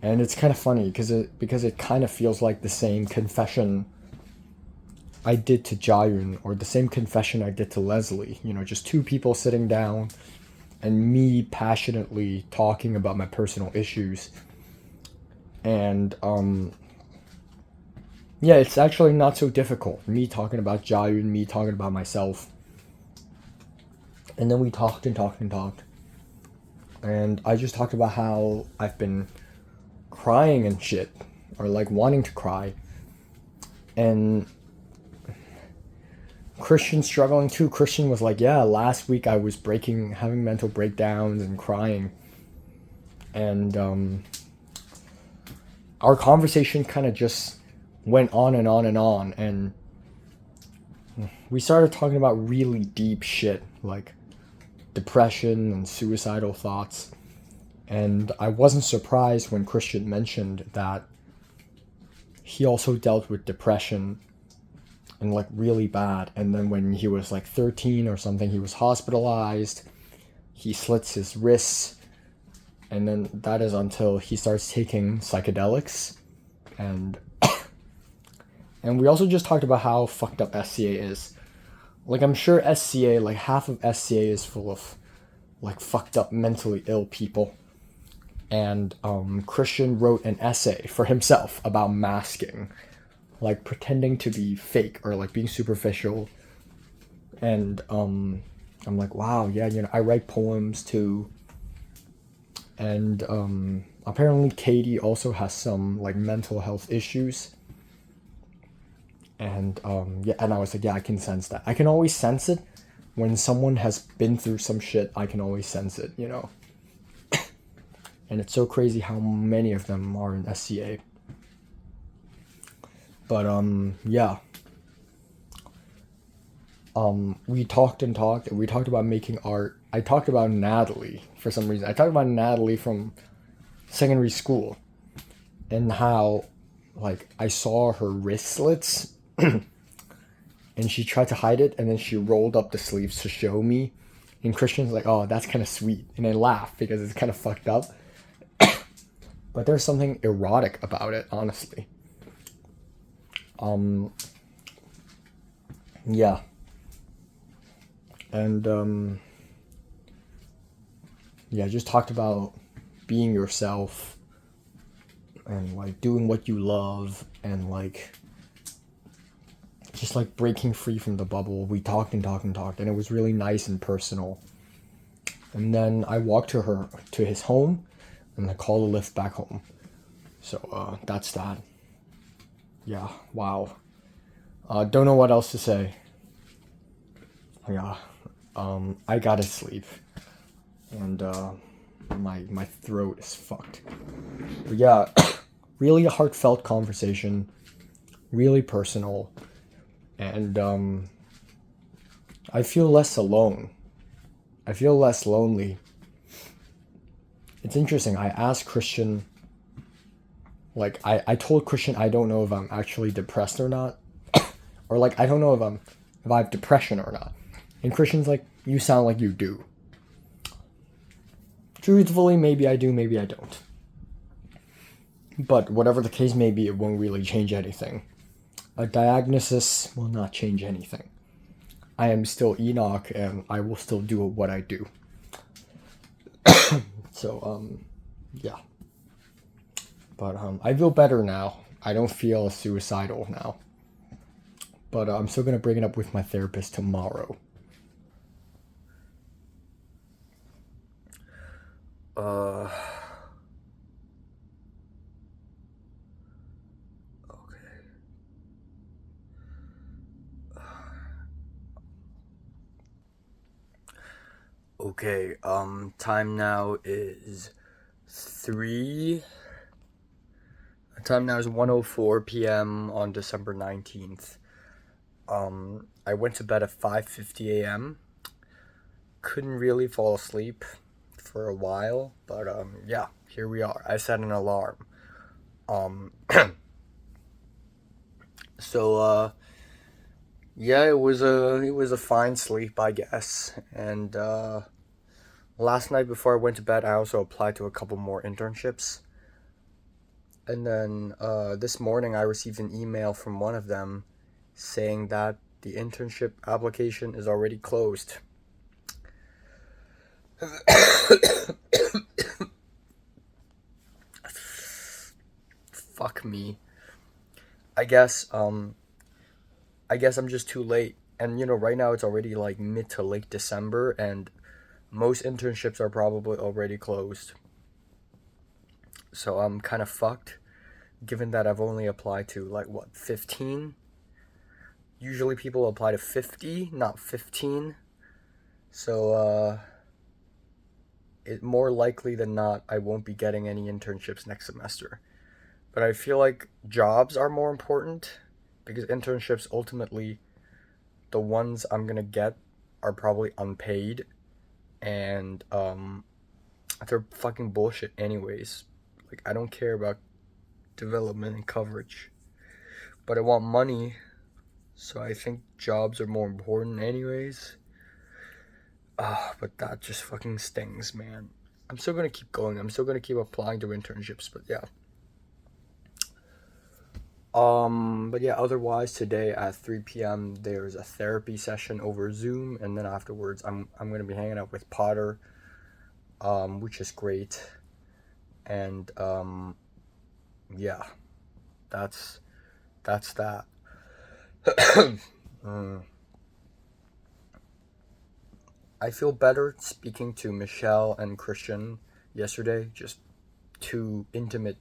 and it's kind of funny because it kind of feels like the same confession I did to Jayun, or the same confession I did to Leslie. You know, just two people sitting down and me passionately talking about my personal issues. And yeah, it's actually not so difficult. Me talking about Jayun, me talking about myself. And then we talked and talked and talked. And I just talked about how I've been crying and shit, or like wanting to cry. And Christian struggling too. Christian was like, yeah, last week I was having mental breakdowns and crying. And our conversation kind of just went on and on and on. And we started talking about really deep shit, like depression and suicidal thoughts. And I wasn't surprised when Christian mentioned that he also dealt with depression, and like really bad. And then when he was like 13 or something, he was hospitalized. He slits his wrists. And then that is until he starts taking psychedelics. And and we also just talked about how fucked up SCA is. Like, I'm sure SCA, like half of SCA is full of like fucked up mentally ill people. And Christian wrote an essay for himself about masking, like pretending to be fake or like being superficial. And I'm like, wow, yeah, you know, I write poems too. And apparently Katie also has some like mental health issues. And yeah, and I was like, yeah, I can sense that. I can always sense it when someone has been through some shit. I can always sense it, you know. And it's so crazy how many of them are in SCA. But yeah. We talked and talked, and we talked about making art. I talked about Natalie for some reason. I talked about Natalie from secondary school, and how like I saw her wrist slits and she tried to hide it, and then she rolled up the sleeves to show me. And Christian's like, oh, that's kind of sweet. And I laugh because it's kind of fucked up. But there's something erotic about it, honestly. Yeah. And yeah, just talked about being yourself and like doing what you love, and like just like breaking free from the bubble. We talked and talked and talked, and it was really nice and personal. And then I walked to his home, and I called a lift back home. So that's that. Yeah, wow. Don't know what else to say. Yeah, I gotta sleep, and my throat is fucked. But yeah, really a heartfelt conversation, really personal, and I feel less alone. I feel less lonely. It's interesting. I asked Christian, like, I told Christian I don't know if I'm actually depressed or not. Or, like, I don't know if I have depression or not. And Christian's like, you sound like you do. Truthfully, maybe I do, maybe I don't. But whatever the case may be, it won't really change anything. A diagnosis will not change anything. I am still Enoch, and I will still do what I do. So, yeah. But, I feel better now. I don't feel suicidal now. But I'm still gonna bring it up with my therapist tomorrow. Okay, time now is 1:04 p.m. on December 19th. I went to bed at 5:50 a.m. Couldn't really fall asleep for a while, but yeah, here we are. I set an alarm. So yeah, it was a fine sleep, I guess. And last night before I went to bed, I also applied to a couple more internships. And then this morning I received an email from one of them saying that the internship application is already closed. Fuck me. I guess I'm just too late. And right now it's already like mid to late December, and most internships are probably already closed. So I'm kind of fucked, given that I've only applied to 15? Usually people apply to 50, not 15. So it more likely than not I won't be getting any internships next semester. But I feel like jobs are more important, because internships, ultimately, the ones I'm gonna get are probably unpaid, and they're fucking bullshit anyways. Like, I don't care about development and coverage, but I want money, so I think jobs are more important anyways. But that just fucking stings, man. I'm still gonna keep going. I'm still gonna keep applying to internships, but yeah. But yeah, otherwise today at 3 p.m. there's a therapy session over Zoom, and then afterwards I'm gonna be hanging out with Potter, which is great. And yeah, that's that. I feel better speaking to Michelle and Christian yesterday. Just two intimate,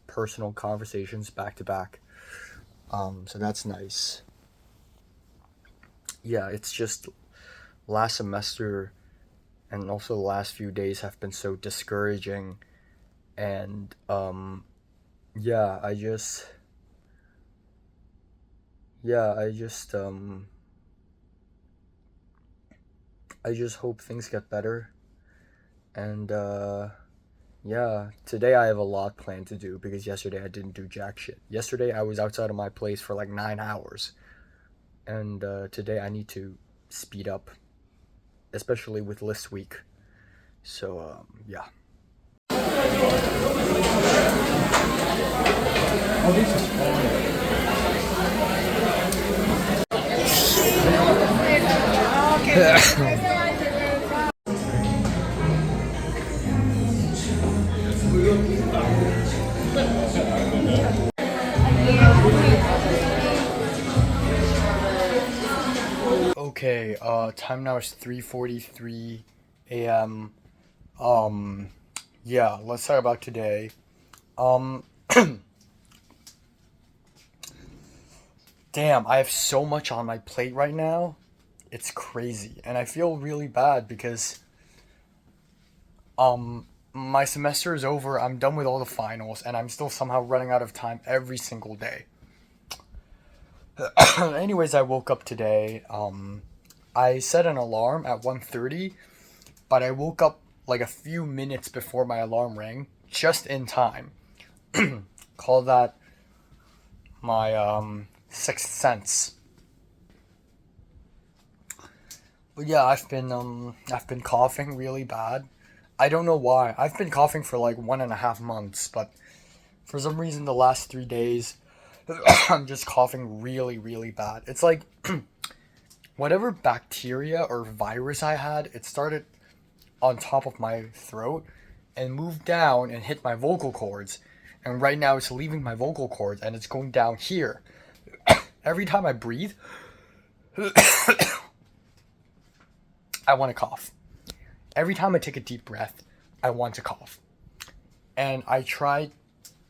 personal conversations back to back. So that's nice. Yeah, it's just last semester and also the last few days have been so discouraging, and yeah, I just hope things get better. And yeah, today I have a lot planned to do, because yesterday I didn't do jack shit. Yesterday I was outside of my place for like 9 hours. And today I need to speed up, especially with list week. So yeah. Okay, time now is 3:43 a.m. Yeah, let's talk about today. Damn, I have so much on my plate right now. It's crazy, and I feel really bad because my semester is over. I'm done with all the finals, and I'm still somehow running out of time every single day. Anyways, I woke up today, I set an alarm at 1:30, but I woke up like a few minutes before my alarm rang, just in time. Call that my sixth sense. But yeah, I've been coughing really bad. I don't know why. I've been coughing for like 1.5 months, but for some reason the last 3 days I'm just coughing really, really bad. It's like whatever bacteria or virus I had, it started on top of my throat and moved down and hit my vocal cords. And right now it's leaving my vocal cords and it's going down here. Every time I breathe, I want to cough. Every time I take a deep breath, I want to cough. And I tried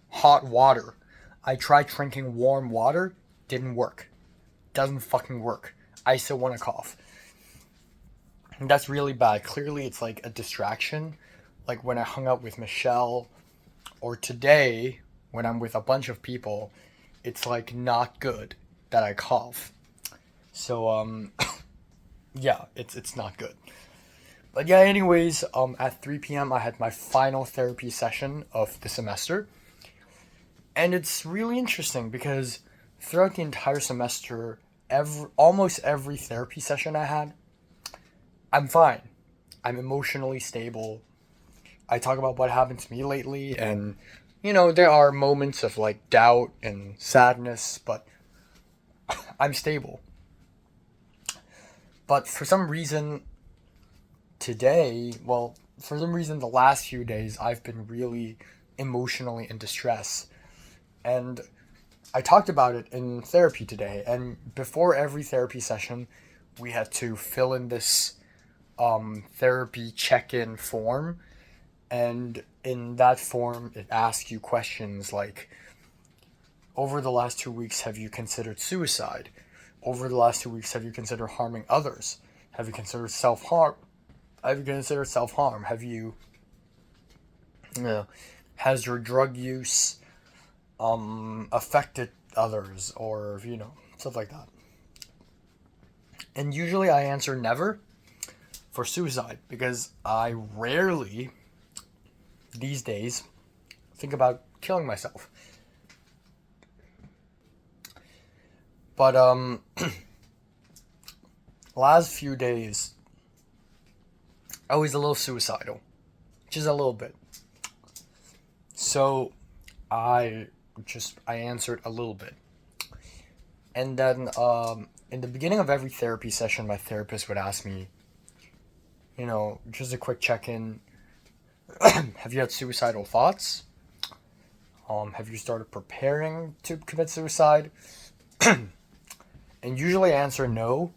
hot water. I tried drinking warm water. Didn't work. Doesn't fucking work. I still want to cough. And that's really bad. Clearly it's like a distraction. Like when I hung out with Michelle, or today when I'm with a bunch of people, it's like not good that I cough. So yeah, it's not good. But yeah, anyways, at 3 p.m. I had my final therapy session of the semester. And it's really interesting because throughout the entire semester, almost every therapy session I had, I'm fine. I'm emotionally stable. I talk about what happened to me lately, and there are moments of like doubt and sadness, but I'm stable. But for some reason today, for some reason the last few days, I've been really emotionally in distress. And I talked about it in therapy today, and before every therapy session, we had to fill in this therapy check-in form, and in that form, it asks you questions like, over the last 2 weeks, have you considered suicide? Over the last 2 weeks, have you considered harming others? Have you considered self-harm? Have you, has your drug use affected others, or stuff like that? And usually I answer never for suicide, because I rarely these days think about killing myself. But last few days I was a little suicidal, just a little bit. So I answered a little bit. And then in the beginning of every therapy session, my therapist would ask me, just a quick check-in. Have you had suicidal thoughts? Have you started preparing to commit suicide? And usually I answer no,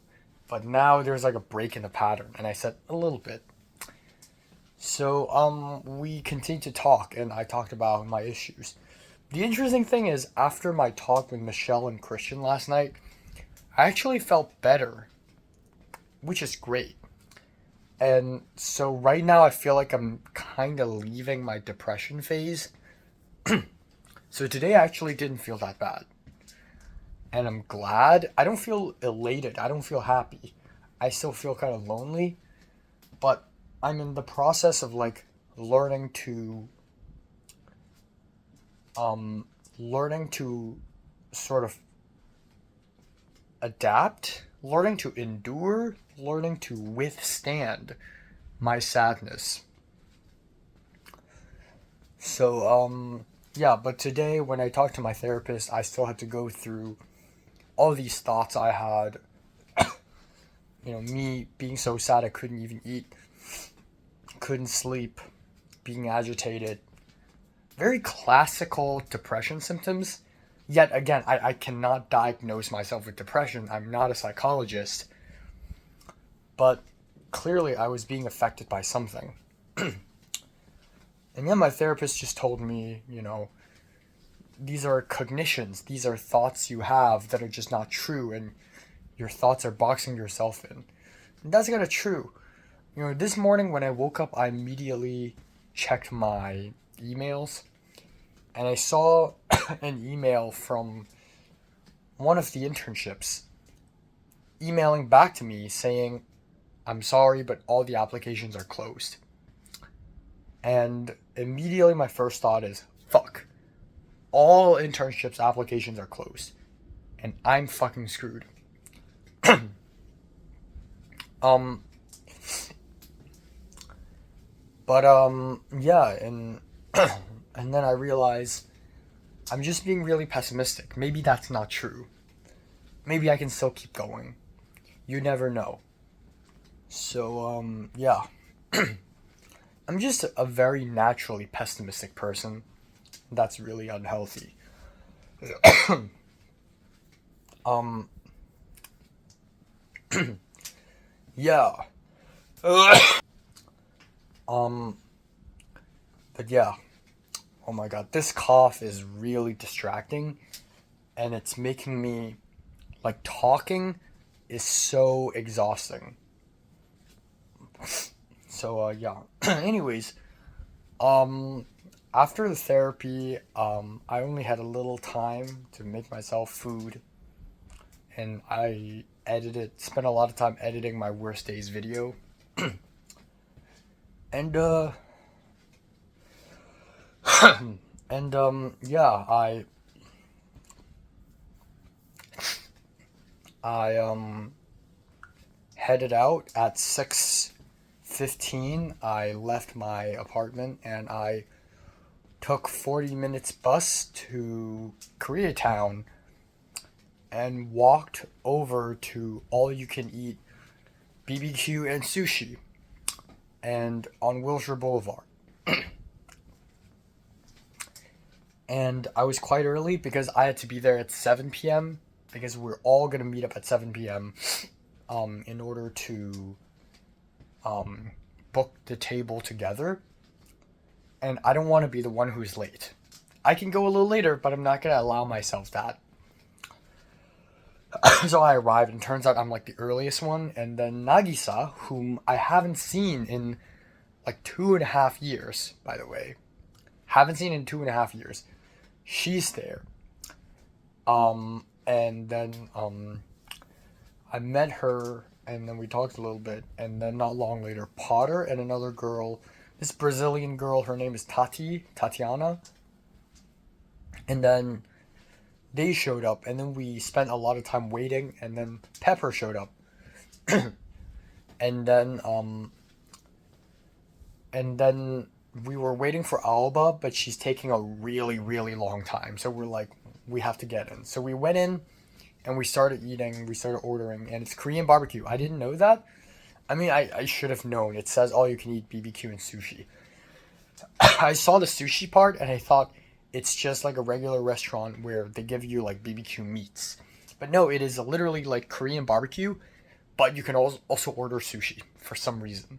but now there's like a break in the pattern, and I said a little bit. So we continued to talk, and I talked about my issues. The interesting thing is, after my talk with Michelle and Christian last night, I actually felt better, which is great. And so right now I feel like I'm kind of leaving my depression phase. So today I actually didn't feel that bad. And I'm glad. I don't feel elated. I don't feel happy. I still feel kind of lonely. But I'm in the process of like learning to sort of adapt, learning to endure, learning to withstand my sadness. So yeah, but today when I talked to my therapist, I still had to go through all these thoughts I had. Me being so sad I couldn't even eat, couldn't sleep, being agitated. Very classical depression symptoms. Yet again, I cannot diagnose myself with depression. I'm not a psychologist. But clearly I was being affected by something. And then my therapist just told me, these are cognitions. These are thoughts you have that are just not true, and your thoughts are boxing yourself in. And that's kind of true. This morning when I woke up, I immediately checked my emails, and I saw an email from one of the internships. emailing back to me saying, I'm sorry, but all the applications are closed. And immediately my first thought is, fuck. All internships applications are closed. And I'm fucking screwed. Yeah, and and then I realize I'm just being really pessimistic. Maybe that's not true. Maybe I can still keep going. You never know. So, yeah. I'm just a very naturally pessimistic person. That's really unhealthy. Yeah. But yeah. Oh my god, this cough is really distracting, and it's making me, like, talking is so exhausting. So, yeah. Anyways, after the therapy, I only had a little time to make myself food, and I spent a lot of time editing my worst days video. And, yeah, I headed out at 6:15. I left my apartment and I took 40 minutes bus to Koreatown and walked over to all you can eat BBQ and sushi and on Wilshire Boulevard. And I was quite early because I had to be there at 7 p.m. because we're all going to meet up at 7 p.m. In order to book the table together. And I don't want to be the one who's late. I can go a little later, but I'm not going to allow myself that. So I arrived, and turns out I'm like the earliest one. And then Nagisa, whom I haven't seen in like 2.5 years, by the way. Haven't seen in 2.5 years. She's there. And then I met her, and then we talked a little bit, and then not long later, Potter and another girl, this Brazilian girl, her name is Tatiana, and then they showed up, and then we spent a lot of time waiting, and then Pepper showed up, and then we were waiting for Alba, but she's taking a really, really long time, so we're like, we have to get in. So we went in, and we started eating, we started ordering, and it's Korean barbecue. I didn't know that. I mean, I should have known. It says all you can eat BBQ and sushi. I saw the sushi part, and I thought it's just like a regular restaurant where they give you like BBQ meats. But no, it is literally like Korean barbecue, but you can also order sushi for some reason.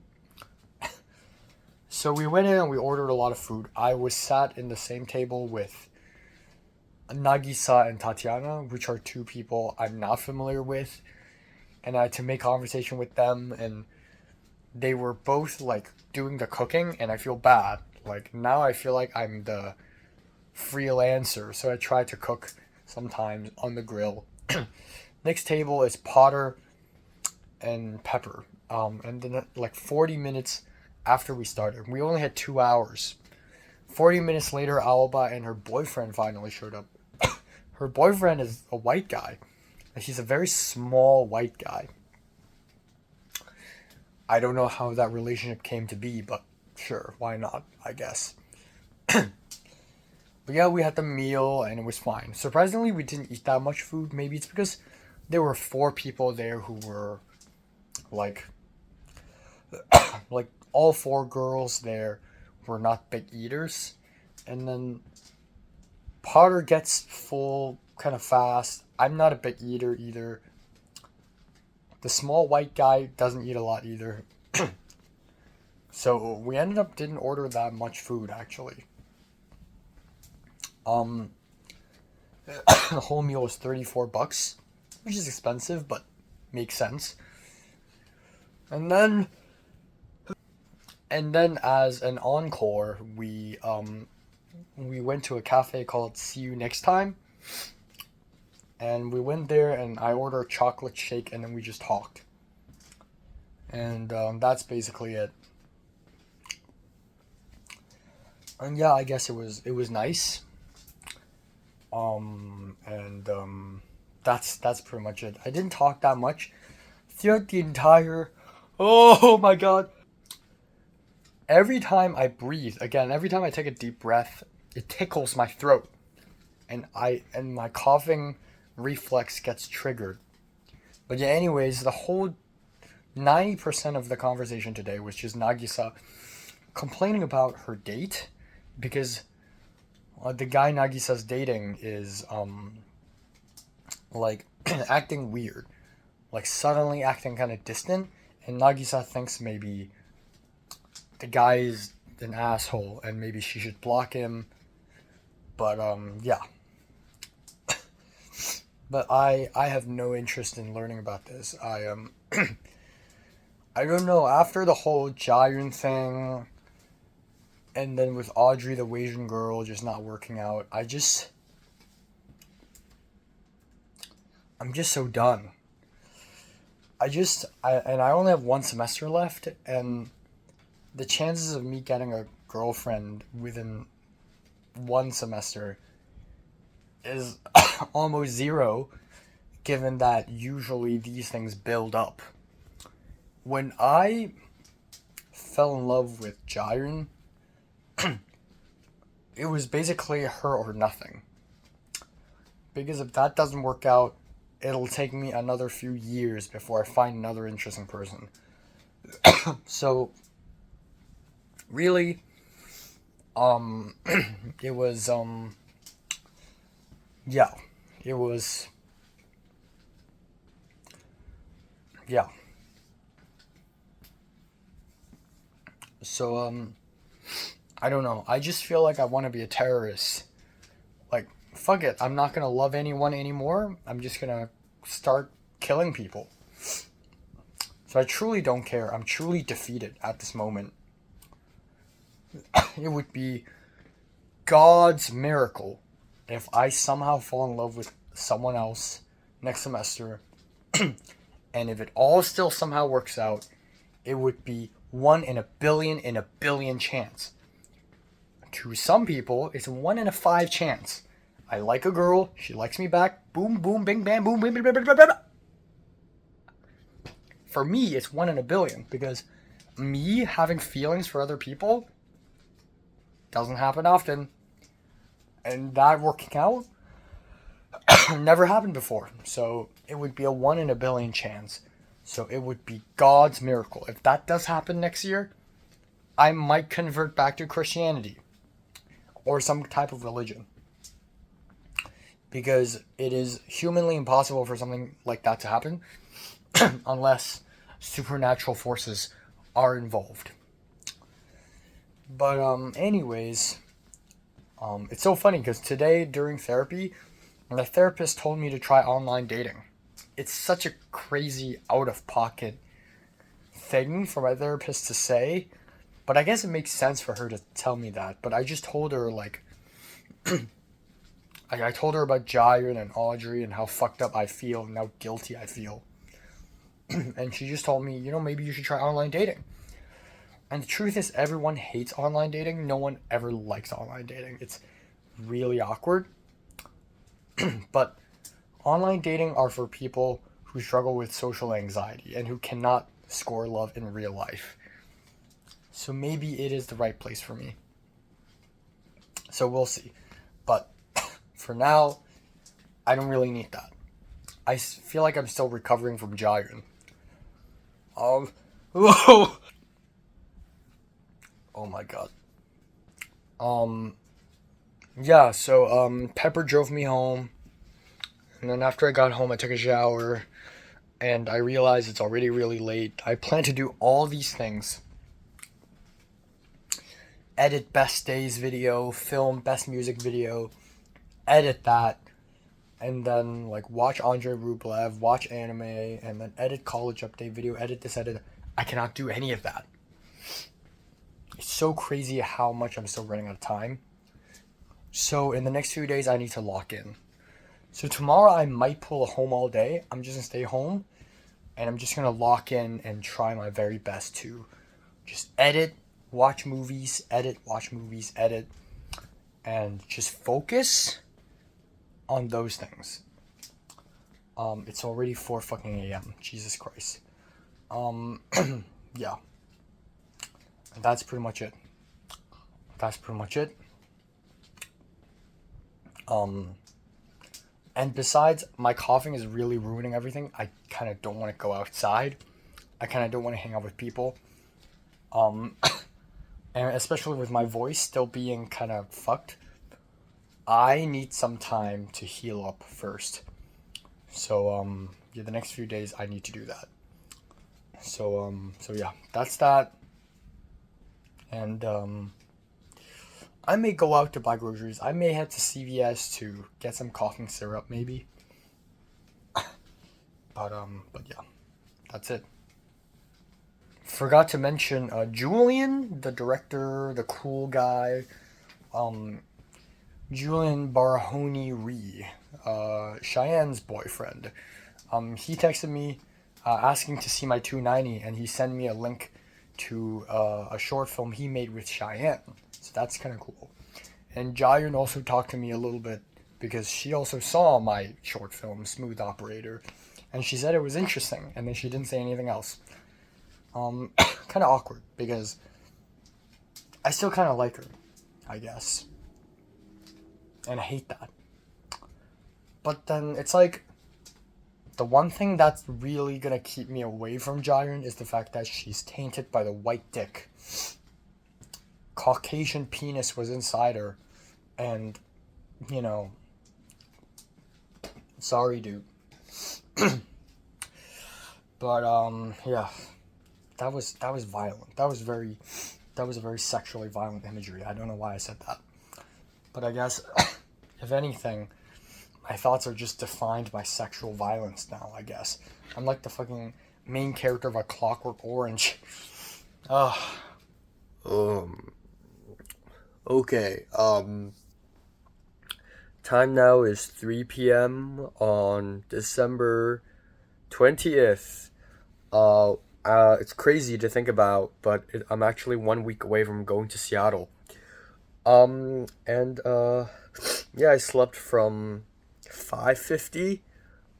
So we went in and we ordered a lot of food. I was sat in the same table with Nagisa and Tatiana, which are two people I'm not familiar with, and I had to make conversation with them, and they were both like doing the cooking, and I feel bad. Like now I feel like I'm the freelancer, so I try to cook sometimes on the grill. Next table is Potter and Pepper, and then like 40 minutes after we started, we only had 2 hours. 40 minutes later, Alba and her boyfriend finally showed up. Her boyfriend is a white guy. And he's a very small white guy. I don't know how that relationship came to be, but sure, why not, I guess. But yeah, we had the meal and it was fine. Surprisingly, we didn't eat that much food. Maybe it's because there were 4 people there who were like all 4 girls there were not big eaters. And then Potter gets full kind of fast. I'm not a big eater either. The small white guy doesn't eat a lot either. So we ended up didn't order that much food actually. The whole meal was $34, which is expensive, but makes sense. And then as an encore, we went to a cafe called See You Next Time. And we went there, and I ordered a chocolate shake, and then we just talked. And that's basically it. And yeah, I guess it was nice. That's pretty much it. I didn't talk that much throughout the entire. Oh my god! Every time I breathe, again, every time I take a deep breath, it tickles my throat, and my coughing reflex gets triggered. But yeah, anyways, the whole 90% of the conversation today was just Nagisa complaining about her date, because the guy Nagisa's dating is like acting weird, like suddenly acting kind of distant, and Nagisa thinks maybe the guy is an asshole and maybe she should block him. But yeah. But I have no interest in learning about this. I I don't know, after the whole Jaehyun thing, and then with Audrey, the Asian girl, just not working out, I'm just so done. I only have one semester left, and the chances of me getting a girlfriend within one semester is almost zero, given that usually these things build up. When I fell in love with Jaehyun, it was basically her or nothing. Because if that doesn't work out, it'll take me another few years before I find another interesting person. So, really, it was, yeah, it was, yeah. So, I don't know. I just feel like I want to be a terrorist. Like, fuck it. I'm not going to love anyone anymore. I'm just going to start killing people. So I truly don't care. I'm truly defeated at this moment. It would be God's miracle if I somehow fall in love with someone else next semester. And if it all still somehow works out, it would be 1 in a billion chance. To some people, it's 1 in a 5 chance. I like a girl, she likes me back, boom, boom, bing, bam, boom, bing, bing, bing, bing, bing, bing. For me, it's 1 in a billion, because me having feelings for other people doesn't happen often. And that working out never happened before. So it would be a 1 in a billion chance. So it would be God's miracle. If that does happen next year, I might convert back to Christianity or some type of religion. Because it is humanly impossible for something like that to happen unless supernatural forces are involved. But anyways, it's so funny because today during therapy, the therapist told me to try online dating. It's such a crazy out-of-pocket thing for my therapist to say, but I guess it makes sense for her to tell me that. But I just told her, like, I told her about Jaehyun and Audrey and how fucked up I feel and how guilty I feel. And she just told me, maybe you should try online dating. And the truth is, everyone hates online dating. No one ever likes online dating. It's really awkward. But online dating are for people who struggle with social anxiety and who cannot score love in real life. So maybe it is the right place for me. So we'll see. But for now, I don't really need that. I feel like I'm still recovering from Jaehyun. Whoa! Oh my god. Yeah, so, Pepper drove me home. And then after I got home, I took a shower. And I realized it's already really late. I plan to do all these things. Edit best days video, film best music video, edit that, and then like watch Andrei Rublev, watch anime, and then edit college update video, edit this, edit that. I cannot do any of that. It's so crazy how much I'm still running out of time. So in the next few days, I need to lock in. So tomorrow I might pull a home all day. I'm just gonna stay home and I'm just gonna lock in and try my very best to just edit, watch movies, edit, and just focus on those things. It's already 4 fucking a.m. Jesus Christ. Yeah. And that's pretty much it. And besides, my coughing is really ruining everything. I kind of don't want to go outside. I kind of don't want to hang out with people. And especially with my voice still being kind of fucked, I need some time to heal up first. So, yeah, the next few days I need to do that. So yeah, that's that. And, I may go out to buy groceries. I may head to CVS to get some coughing syrup, maybe. But yeah, that's it. Forgot to mention, Julian, the director, the cool guy, Julian Barahoni-Ree, Cheyenne's boyfriend. He texted me, asking to see my 290, and he sent me a link to, a short film he made with Cheyenne. So that's kind of cool. And Jayan also talked to me a little bit because she also saw my short film, Smooth Operator, and she said it was interesting, and then she didn't say anything else. Kind of awkward because I still kind of like her, I guess. And I hate that. But then it's like, the one thing that's really gonna keep me away from Jayan is the fact that she's tainted by the white dick. Caucasian penis was inside her, and, you know, sorry, dude. But, yeah, that was violent. That was a very sexually violent imagery. I don't know why I said that. But I guess, if anything, my thoughts are just defined by sexual violence now, I guess. I'm like the fucking main character of A Clockwork Orange. Okay, time now is 3 p.m. on December 20th. It's crazy to think about, but I'm actually 1 week away from going to Seattle. Yeah, I slept from 5:50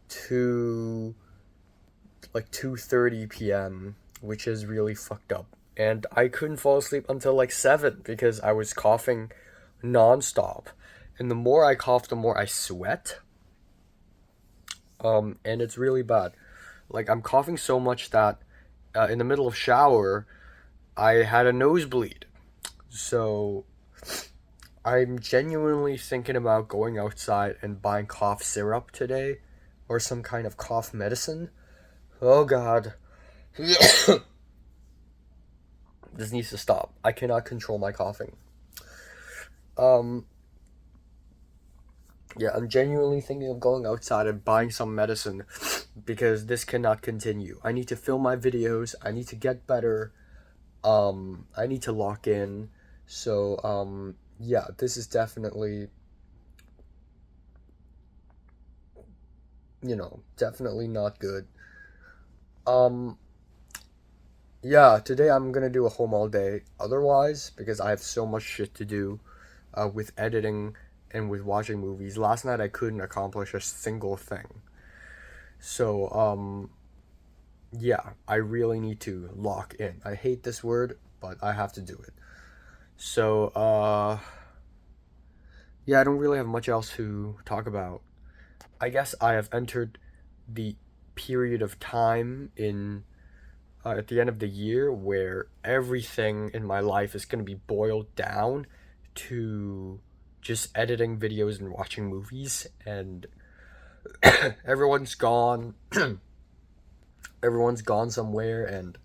to like 2:30 p.m., which is really fucked up. And I couldn't fall asleep until like 7 because I was coughing nonstop. And the more I cough, the more I sweat. And it's really bad. Like, I'm coughing so much that in the middle of shower, I had a nosebleed. So I'm genuinely thinking about going outside and buying cough syrup today, or some kind of cough medicine. Oh God. This needs to stop. I cannot control my coughing. Yeah, I'm genuinely thinking of going outside and buying some medicine because this cannot continue. I need to film my videos. I need to get better. I need to lock in. So, yeah, this is definitely, definitely not good. Yeah, today I'm gonna do a home all day otherwise because I have so much shit to do with editing and with watching movies. Last night I couldn't accomplish a single thing. So, yeah, I really need to lock in. I hate this word, but I have to do it. So, yeah, I don't really have much else to talk about. I guess I have entered the period of time in at the end of the year where everything in my life is going to be boiled down to just editing videos and watching movies, and everyone's gone. Everyone's gone somewhere, and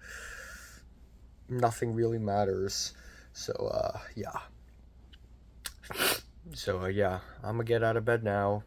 nothing really matters. So, yeah. So, yeah, I'm gonna get out of bed now.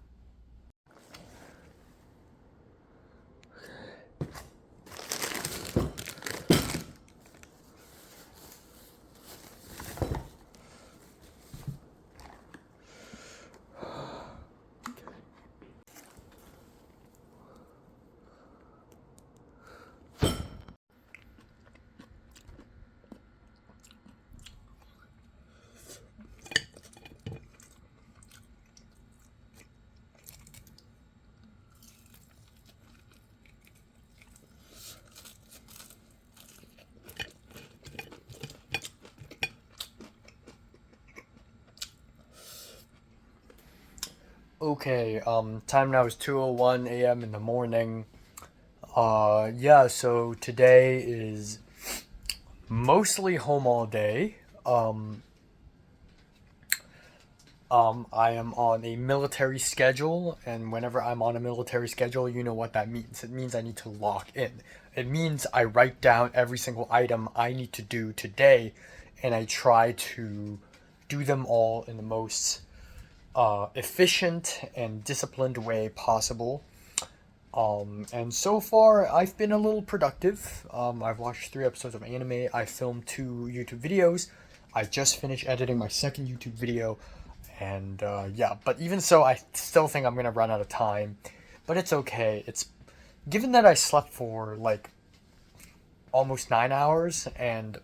Okay, time now is 2:01 a.m. in the morning. Yeah, so today is mostly home all day. I am on a military schedule, and whenever I'm on a military schedule, you know what that means. It means I need to lock in. It means I write down every single item I need to do today, and I try to do them all in the most efficient and disciplined way possible. And so far, I've been a little productive. I've watched 3 episodes of anime. I filmed 2 YouTube videos. I just finished editing my second YouTube video. And yeah, but even so, I still think I'm gonna run out of time. But it's okay. It's given that I slept for like almost 9 hours, and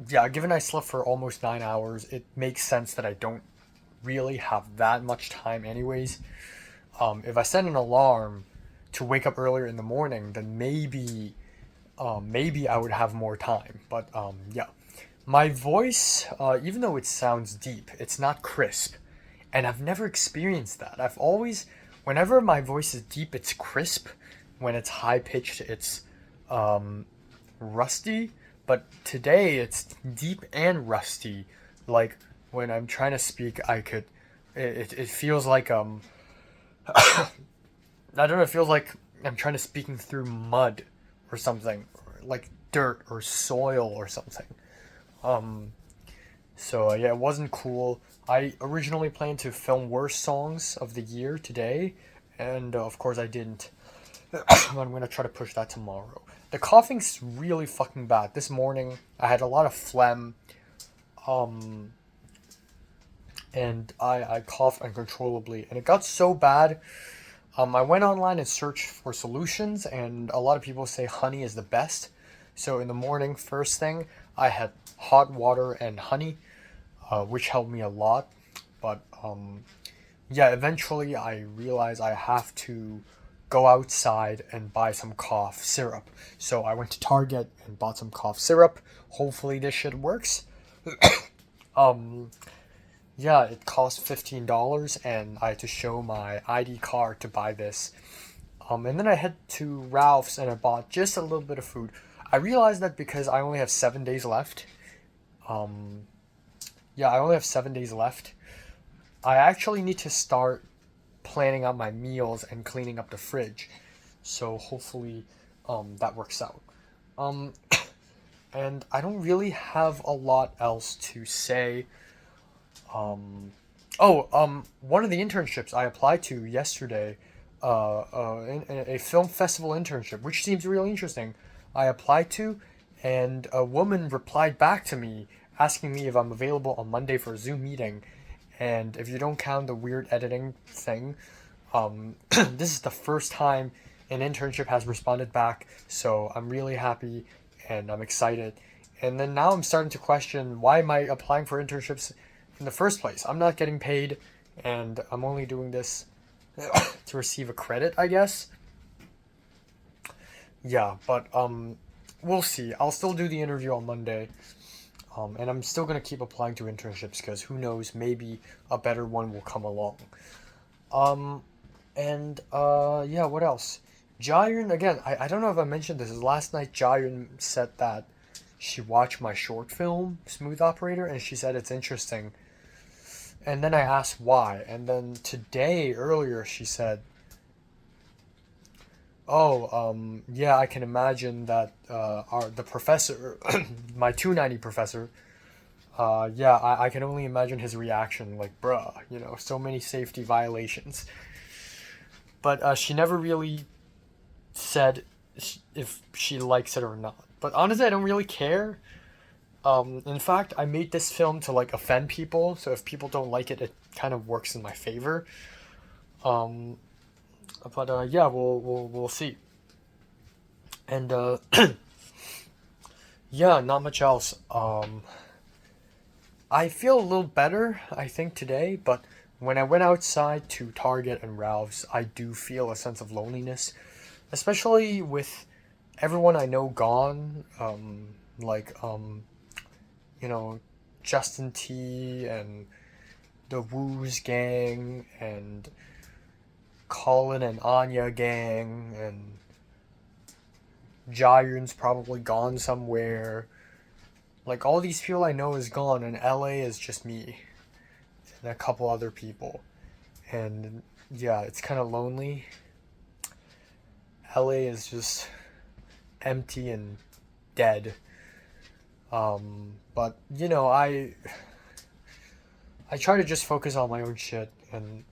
yeah, given I slept for almost 9 hours, it makes sense that I don't really have that much time anyways. If I set an alarm to wake up earlier in the morning, then maybe I would have more time. But yeah, my voice, even though it sounds deep, it's not crisp, and I've never experienced that. I've always, whenever my voice is deep, it's crisp. When it's high pitched, it's rusty. But today it's deep and rusty. Like when I'm trying to speak, it feels like I don't know, it feels like I'm trying to speaking through mud or something, or like dirt or soil or something. So yeah, it wasn't cool. I originally planned to film worst songs of the year today, and of course I didn't. I'm gonna try to push that tomorrow. The coughing's really fucking bad. This morning I had a lot of phlegm, and I coughed uncontrollably, and it got so bad. I went online and searched for solutions, and a lot of people say honey is the best. So in the morning, first thing, I had hot water and honey, which helped me a lot. But yeah, eventually I realized I have to go outside and buy some cough syrup. So I went to Target and bought some cough syrup. Hopefully this shit works. Yeah, it cost $15, and I had to show my ID card to buy this. And then I head to Ralph's and I bought just a little bit of food. I realized that because I only have 7 days left. Yeah, I only have 7 days left. I actually need to start planning out my meals and cleaning up the fridge. So hopefully that works out. And I don't really have a lot else to say. One of the internships I applied to yesterday, a film festival internship, which seems really interesting, I applied to, and a woman replied back to me asking me if I'm available on Monday for a Zoom meeting. And if you don't count the weird editing thing, this is the first time an internship has responded back, so I'm really happy and I'm excited. And then now I'm starting to question, why am I applying for internships in the first place? I'm not getting paid, and I'm only doing this to receive a credit, I guess. Yeah, but we'll see. I'll still do the interview on Monday. And I'm still gonna keep applying to internships because who knows, maybe a better one will come along. Yeah, what else? Jayun, again, I don't know if I mentioned this. Last night, Jayun said that she watched my short film, Smooth Operator, and she said it's interesting. And then I asked why. And then today, earlier, she said, yeah, I can imagine that the professor, my 290 professor, yeah, I can only imagine his reaction, like, bruh, you know, so many safety violations. But she never really said if she likes it or not. But honestly, I don't really care. In fact, I made this film to, like, offend people, so if people don't like it, it kind of works in my favor. But yeah, we'll see. And yeah, not much else. I feel a little better, I think, today, but when I went outside to Target and Ralph's, I do feel a sense of loneliness, especially with everyone I know gone, you know, Justin T and the Woo's gang and Colin and Anya gang, and Jairn's probably gone somewhere. Like, all these people I know is gone, and LA is just me and a couple other people. And yeah, it's kind of lonely. LA is just empty and dead. But you know, I try to just focus on my own shit, and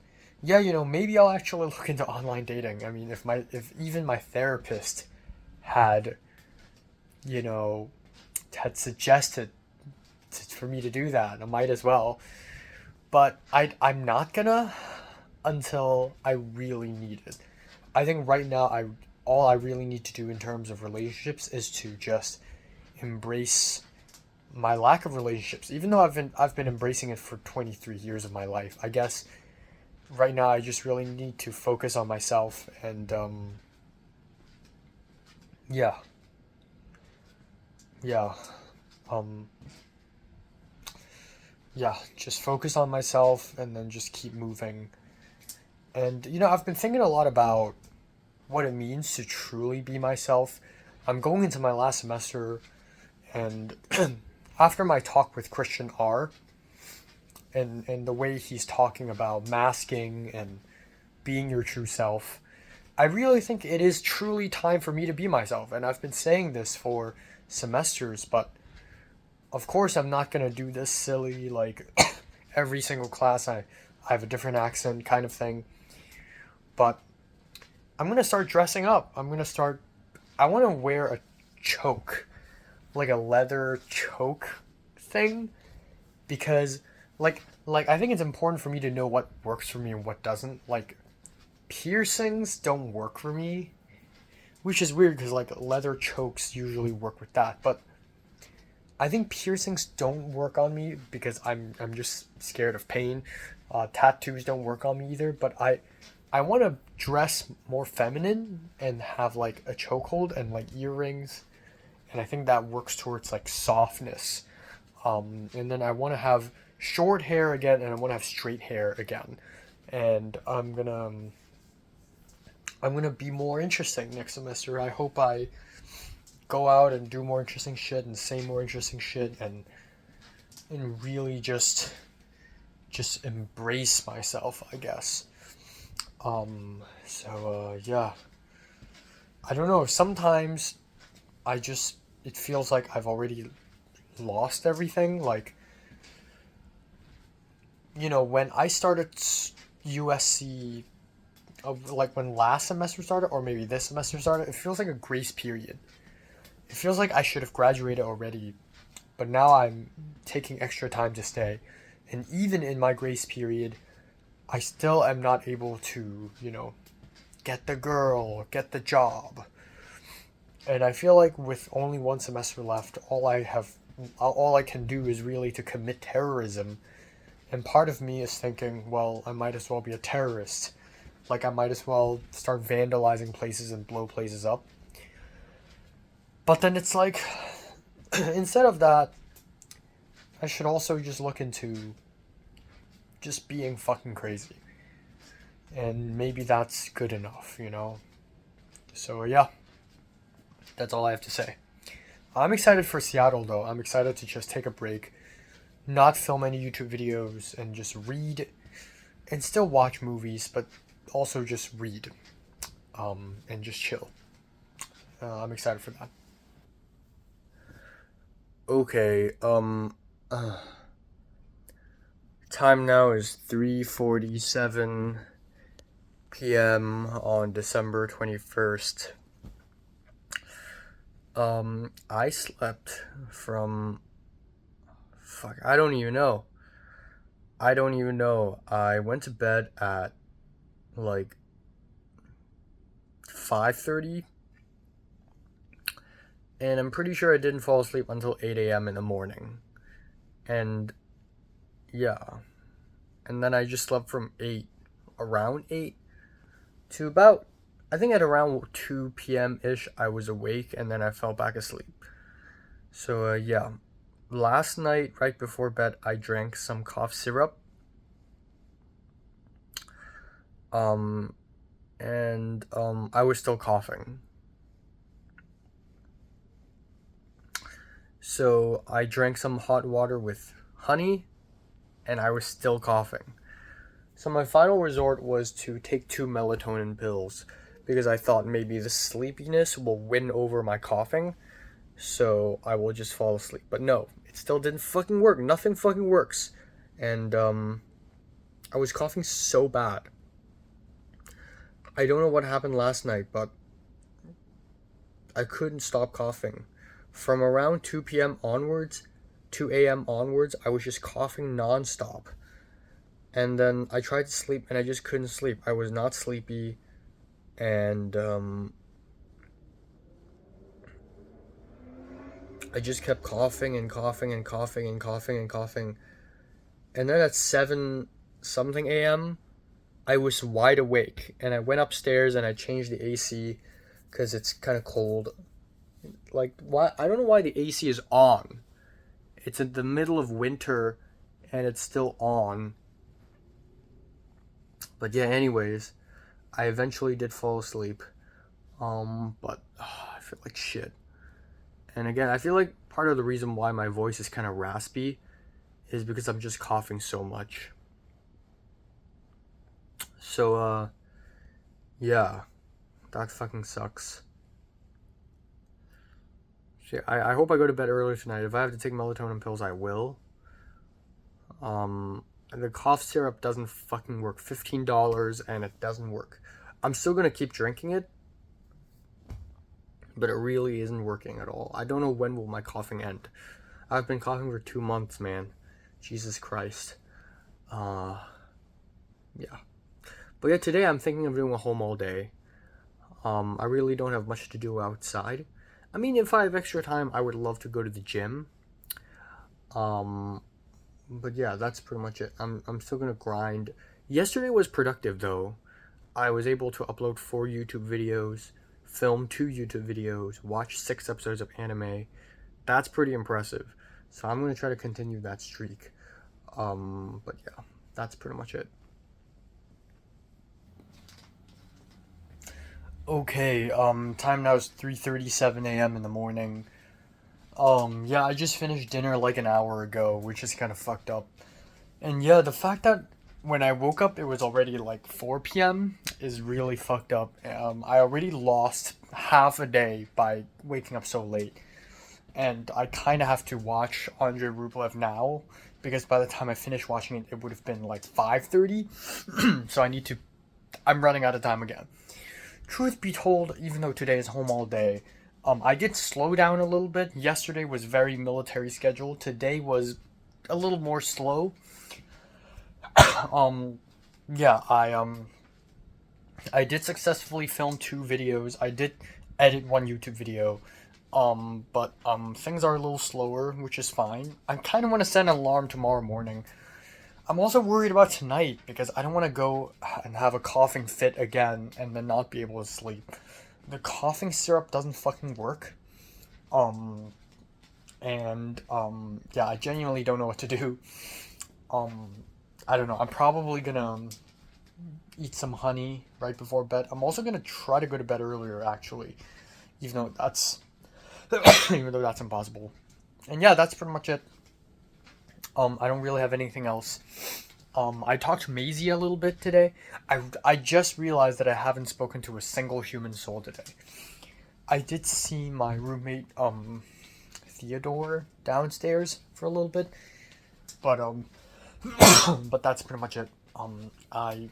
yeah, you know, maybe I'll actually look into online dating. I mean, if even my therapist had, you know, had suggested for me to do that, I might as well. But I'm not gonna until I really need it. I think right now all I really need to do in terms of relationships is to just embrace my lack of relationships. Even though I've been embracing it for 23 years of my life. I guess right now I just really need to focus on myself and yeah. Yeah. Yeah, just focus on myself and then just keep moving. And you know, I've been thinking a lot about what it means to truly be myself. I'm going into my last semester, and after my talk with Christian R, and the way he's talking about masking and being your true self, I really think it is truly time for me to be myself. And I've been saying this for semesters, but of course I'm not going to do this silly, like, every single class I have a different accent kind of thing. But I'm going to start dressing up. I want to wear a choke, like a leather choke thing, because like I think it's important for me to know what works for me and what doesn't. Like, piercings don't work for me, which is weird because like leather chokes usually work with that, but I think piercings don't work on me because I'm just scared of pain. Tattoos don't work on me either, but I want to dress more feminine and have like a chokehold and like earrings, and I think that works towards like softness. And then I want to have short hair again, and I want to have straight hair again, and I'm gonna be more interesting next semester. I hope I go out and do more interesting shit and say more interesting shit and really just embrace myself, I guess. Yeah. I don't know, sometimes it feels like I've already lost everything. Like, you know, when I started USC, like when last semester started, or maybe this semester started, it feels like a grace period. It feels like I should have graduated already, but now I'm taking extra time to stay. And even in my grace period, I still am not able to, you know, get the girl, get the job. And I feel like with only one semester left, all I can do is really to commit terrorism. And part of me is thinking, well, I might as well be a terrorist. Like, I might as well start vandalizing places and blow places up. But then it's like, instead of that, I should also just look into just being fucking crazy. And maybe that's good enough, you know? So yeah, that's all I have to say. I'm excited for Seattle though. I'm excited to just take a break, not film any YouTube videos, and just read and still watch movies, but also just read and just chill. I'm excited for that. Okay, time now is 3:47 p.m. on December 21st. I slept from, I don't even know. I went to bed at like 5:30, and I'm pretty sure I didn't fall asleep until 8 a.m. in the morning. And yeah, and then I just slept from around 8 to about, I think at around 2 p.m. ish I was awake, and then I fell back asleep. So yeah, last night right before bed I drank some cough syrup, And I was still coughing. So I drank some hot water with honey, and I was still coughing. So my final resort was to take 2 melatonin pills because I thought maybe the sleepiness will win over my coughing, so I will just fall asleep. But no, it still didn't fucking work. Nothing fucking works. And I was coughing so bad. I don't know what happened last night, but I couldn't stop coughing. From around 2 p.m. onwards, 2 a.m. onwards, I was just coughing nonstop. And then I tried to sleep and I just couldn't sleep. I was not sleepy, and I just kept coughing and coughing and coughing and coughing and coughing. And then at 7 something a.m., I was wide awake, and I went upstairs and I changed the AC because it's kind of cold. Like, why? I don't know why the AC is on. It's in the middle of winter and it's still on. But yeah, anyways, I eventually did fall asleep. But I feel like shit. And again, I feel like part of the reason why my voice is kind of raspy is because I'm just coughing so much. So, yeah, that fucking sucks. Shit, I hope I go to bed early tonight. If I have to take melatonin pills, I will. And the cough syrup doesn't fucking work. $15 and it doesn't work. I'm still gonna keep drinking it, but it really isn't working at all. I don't know when will my coughing end. I've been coughing for 2 months, man. Jesus Christ. Yeah. But yeah, today I'm thinking of doing a home all day. I really don't have much to do outside. I mean, if I have extra time, I would love to go to the gym. But yeah, that's pretty much it. I'm still gonna grind. Yesterday was productive though. I was able to upload 4 YouTube videos, film 2 YouTube videos, watch 6 episodes of anime. That's pretty impressive. So I'm gonna try to continue that streak. But yeah, that's pretty much it. Okay, time now is 3:37 a.m. in the morning. Yeah, I just finished dinner like an hour ago, which is kind of fucked up. And yeah, the fact that when I woke up it was already like 4 p.m. is really fucked up. I already lost half a day by waking up so late. And I kind of have to watch Andrei Rublev now, because by the time I finish watching it, it would have been like 5:30. So I'm running out of time again. Truth be told, even though today is home all day, I did slow down a little bit. Yesterday was very military schedule. Today was a little more slow. Yeah, I did successfully film 2 videos. I did edit 1 YouTube video. But things are a little slower, which is fine. I kind of want to set an alarm tomorrow morning. I'm also worried about tonight because I don't want to go and have a coughing fit again and then not be able to sleep. The coughing syrup doesn't fucking work. Yeah, I genuinely don't know what to do. I don't know. I'm probably gonna eat some honey right before bed. I'm also gonna try to go to bed earlier, actually, even though that's impossible. And yeah, that's pretty much it. I don't really have anything else. I talked to Maisie a little bit today. I just realized that I haven't spoken to a single human soul today. I did see my roommate, Theodore, downstairs for a little bit, but but that's pretty much it. I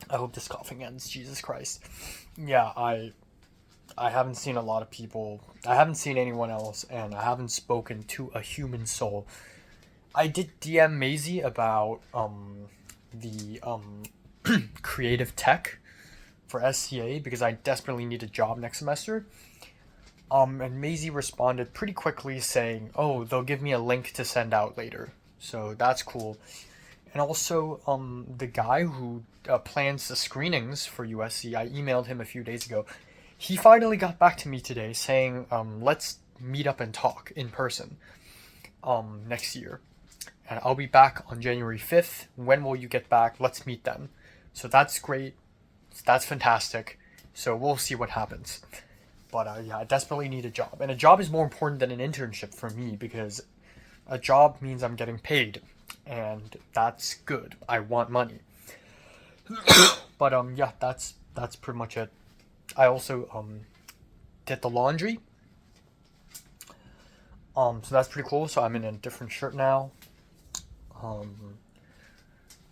hope this coughing ends. Jesus Christ. Yeah, I haven't seen a lot of people. I haven't seen anyone else, and I haven't spoken to a human soul. I did DM Maisie about the creative tech for SCA because I desperately need a job next semester. And Maisie responded pretty quickly saying, "Oh, they'll give me a link to send out later." So that's cool. And also, the guy who plans the screenings for USC, I emailed him a few days ago. He finally got back to me today saying, let's meet up and talk in person next year. and I'll be back on January 5th. When will you get back? Let's meet then. So that's great. That's fantastic. So we'll see what happens. But yeah, I desperately need a job. And a job is more important than an internship for me because a job means I'm getting paid. And that's good. I want money. But yeah, that's pretty much it. I also did the laundry. So that's pretty cool. So I'm in a different shirt now.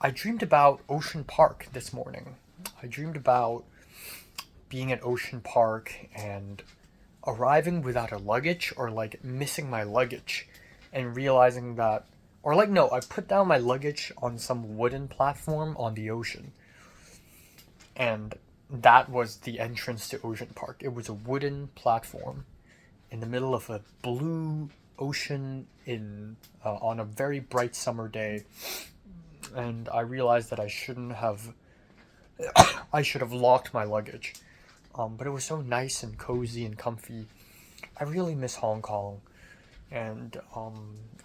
I dreamed about Ocean Park this morning. I dreamed about being at Ocean Park and arriving without a luggage or like missing my luggage and realizing that, or like, no, I put down my luggage on some wooden platform on the ocean. And that was the entrance to Ocean Park. It was a wooden platform in the middle of a blue ocean on a very bright summer day. And I realized that I should have locked my luggage. But it was so nice and cozy and comfy. I really miss Hong Kong. And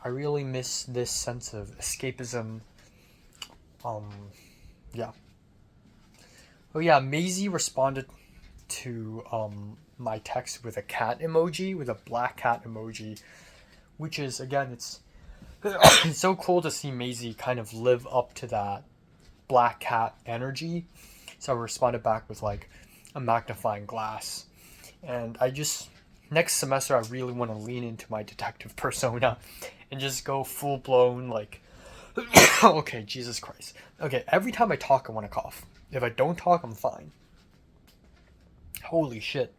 I really miss this sense of escapism. Yeah. Oh yeah, Maisie responded to my text with a cat emoji, with a black cat emoji. Which is, again, it's so cool to see Maisie kind of live up to that black cat energy. So I responded back with like a magnifying glass. And next semester I really want to lean into my detective persona and just go full blown like, okay, Jesus Christ. Okay, every time I talk I want to cough. If I don't talk, I'm fine. Holy shit.